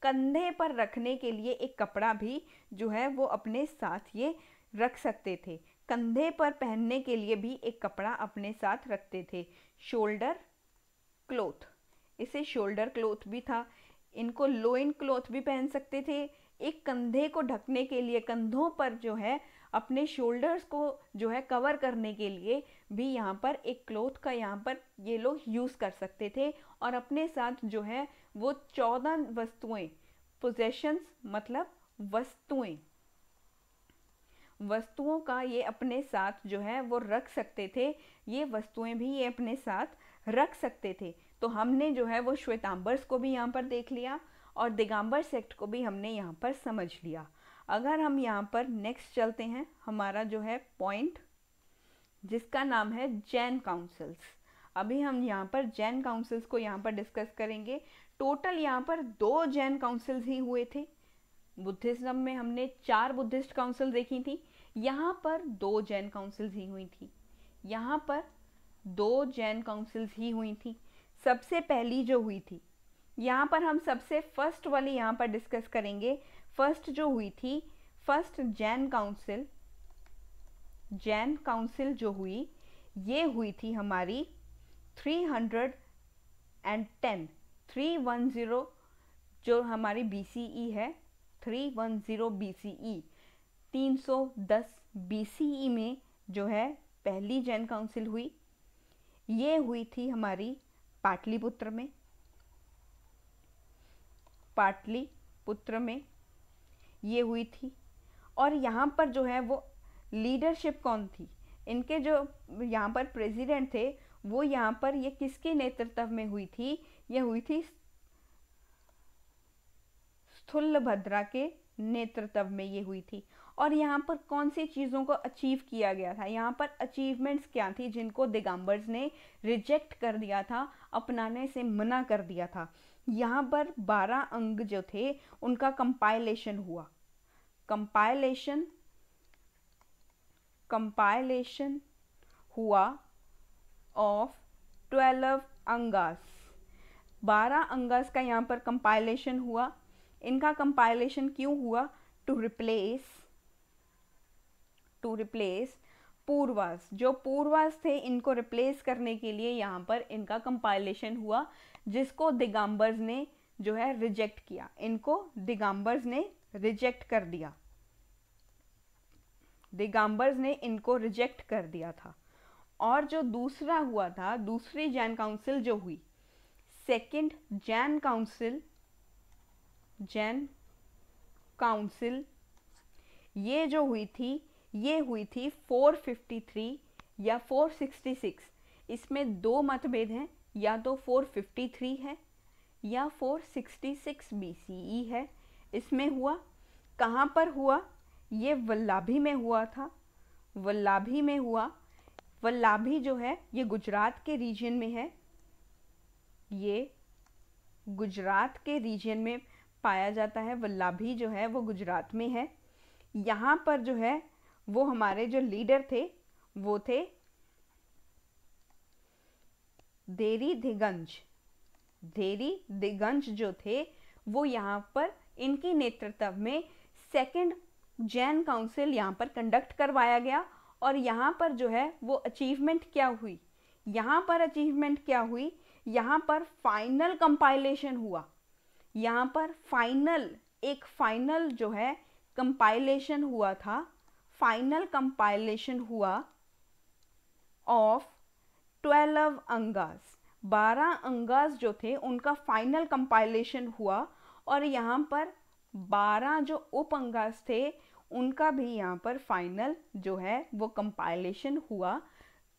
कंधे पर रखने के लिए एक कपड़ा भी जो है वो अपने साथ ये रख सकते थे। कंधे पर पहनने के लिए भी एक कपड़ा अपने साथ रखते थे, शोल्डर क्लोथ। इसे शोल्डर क्लोथ भी था। इनको लोइन क्लोथ भी पहन सकते थे। एक कंधे को ढकने के लिए, कंधों पर जो है अपने शोल्डर्स को जो है कवर करने के लिए भी यहाँ पर एक क्लोथ का यहाँ पर ये लोग यूज़ कर सकते थे। और अपने साथ जो है वो 14 वस्तुएं, पोजेशंस मतलब वस्तुओं का ये अपने साथ जो है वो रख सकते थे, ये वस्तुएं भी ये अपने साथ रख सकते थे। तो हमने जो है वो श्वेतांबर्स को भी यहाँ पर देख लिया और दिगंबर सेक्ट को भी हमने यहाँ पर समझ लिया। अगर हम यहाँ पर नेक्स्ट चलते हैं, हमारा जो है पॉइंट जिसका नाम है जैन काउंसिल्स। अभी हम यहाँ पर जैन काउंसिल्स को यहाँ पर डिस्कस करेंगे। टोटल यहाँ पर 2 जैन काउंसिल्स ही हुए थे। बुद्धिज्म में हमने 4 बुद्धिस्ट काउंसिल देखी थी, यहाँ पर 2 जैन काउंसिल्स ही हुई थी। यहाँ पर 2 जैन काउंसिल्स ही हुई थी। सबसे पहली जो हुई थी, यहाँ पर हम सबसे फर्स्ट वाली यहाँ पर डिस्कस करेंगे। फर्स्ट जो हुई थी, फर्स्ट जैन काउंसिल जो हुई, ये हुई थी हमारी 310 जो हमारी BCE है, 310 BCE 310 BCE में जो है पहली जैन काउंसिल हुई। ये हुई थी हमारी पाटलिपुत्र में ये हुई थी। और यहाँ पर जो है वो लीडरशिप कौन थी, इनके जो यहाँ पर प्रेसिडेंट थे वो यहाँ पर ये किसके नेतृत्व में हुई थी, ये हुई थी स्थूलभद्रा के नेतृत्व में ये हुई थी। और यहाँ पर कौन सी चीज़ों को अचीव किया गया था, यहाँ पर अचीवमेंट्स क्या थी जिनको दिगंबर्स ने रिजेक्ट कर दिया था, अपनाने से मना कर दिया था। यहाँ पर 12 अंग जो थे उनका कंपाइलेशन हुआ ऑफ 12 अंगास। 12 अंगास का यहाँ पर कंपाइलेशन हुआ। इनका कंपाइलेशन क्यों हुआ? To replace पूर्वास। जो पूर्वास थे इनको रिप्लेस करने के लिए यहाँ पर इनका कंपाइलेशन हुआ, जिसको दिगंबर्स ने जो है रिजेक्ट किया। इनको दिगंबर्स ने रिजेक्ट कर दिया, दिगंबर्स ने इनको रिजेक्ट कर दिया था। और जो दूसरा हुआ था, दूसरी जैन काउंसिल जो हुई, सेकंड जैन काउंसिल ये जो हुई थी, ये हुई थी 453 या 466। इसमें 2 मतभेद हैं, या तो 453 है या 466 BCE है। इसमें हुआ कहाँ पर हुआ? ये वल्लाभी में हुआ था, वल्लाभी में हुआ। वल्लाभी जो है ये गुजरात के रीजन में है, ये गुजरात के रीजन में पाया जाता है। वल्लाभी जो है वो गुजरात में है। यहाँ पर जो है वो हमारे जो लीडर थे वो थे देरी दिगंज जो थे वो यहाँ पर इनकी नेतृत्व में सेकंड जैन काउंसिल यहाँ पर कंडक्ट करवाया गया। और यहाँ पर जो है वो अचीवमेंट क्या हुई, यहाँ पर अचीवमेंट क्या हुई, यहाँ पर फाइनल कंपाइलेशन हुआ। यहाँ पर फाइनल जो है कंपाइलेशन हुआ था, फाइनल कंपाइलेशन हुआ ऑफ 12 अंगास। 12 अंगास जो थे उनका फाइनल कंपाइलेशन हुआ। और यहाँ पर 12 जो उप अंगास थे उनका भी यहाँ पर फाइनल जो है वो कंपाइलेशन हुआ,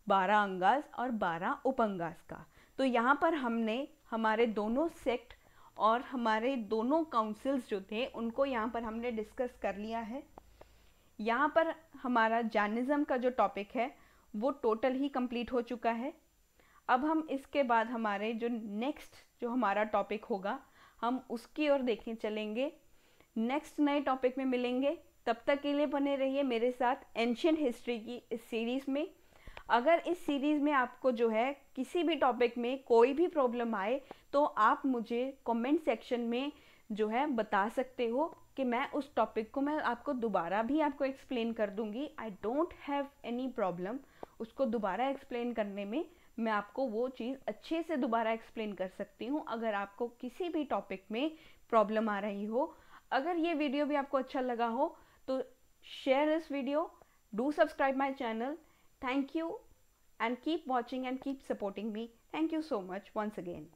12 अंगास और 12 उप अंगास का। तो यहाँ पर हमने हमारे दोनों सेक्ट और हमारे दोनों काउंसिल्स जो थे उनको यहाँ पर हमने डिस्कस कर लिया है। यहाँ पर हमारा जैनिज्म का जो टॉपिक है वो टोटल ही कंप्लीट हो चुका है। अब हम इसके बाद हमारे जो नेक्स्ट जो हमारा टॉपिक होगा हम उसकी ओर देखने चलेंगे। नेक्स्ट नए टॉपिक में मिलेंगे, तब तक के लिए बने रहिए मेरे साथ एंशिएंट हिस्ट्री की इस सीरीज़ में। अगर इस सीरीज़ में आपको जो है किसी भी टॉपिक में कोई भी प्रॉब्लम आए तो आप मुझे कमेंट सेक्शन में जो है बता सकते हो कि मैं उस टॉपिक को मैं आपको दोबारा भी आपको एक्सप्लेन कर दूंगी। आई डोंट हैव एनी प्रॉब्लम उसको दोबारा एक्सप्लेन करने में, मैं आपको वो चीज़ अच्छे से दोबारा एक्सप्लेन कर सकती हूँ अगर आपको किसी भी टॉपिक में प्रॉब्लम आ रही हो। अगर ये वीडियो भी आपको अच्छा लगा हो तो share this video, do subscribe my channel. Thank you and keep watching and keep supporting me. Thank you so much once again.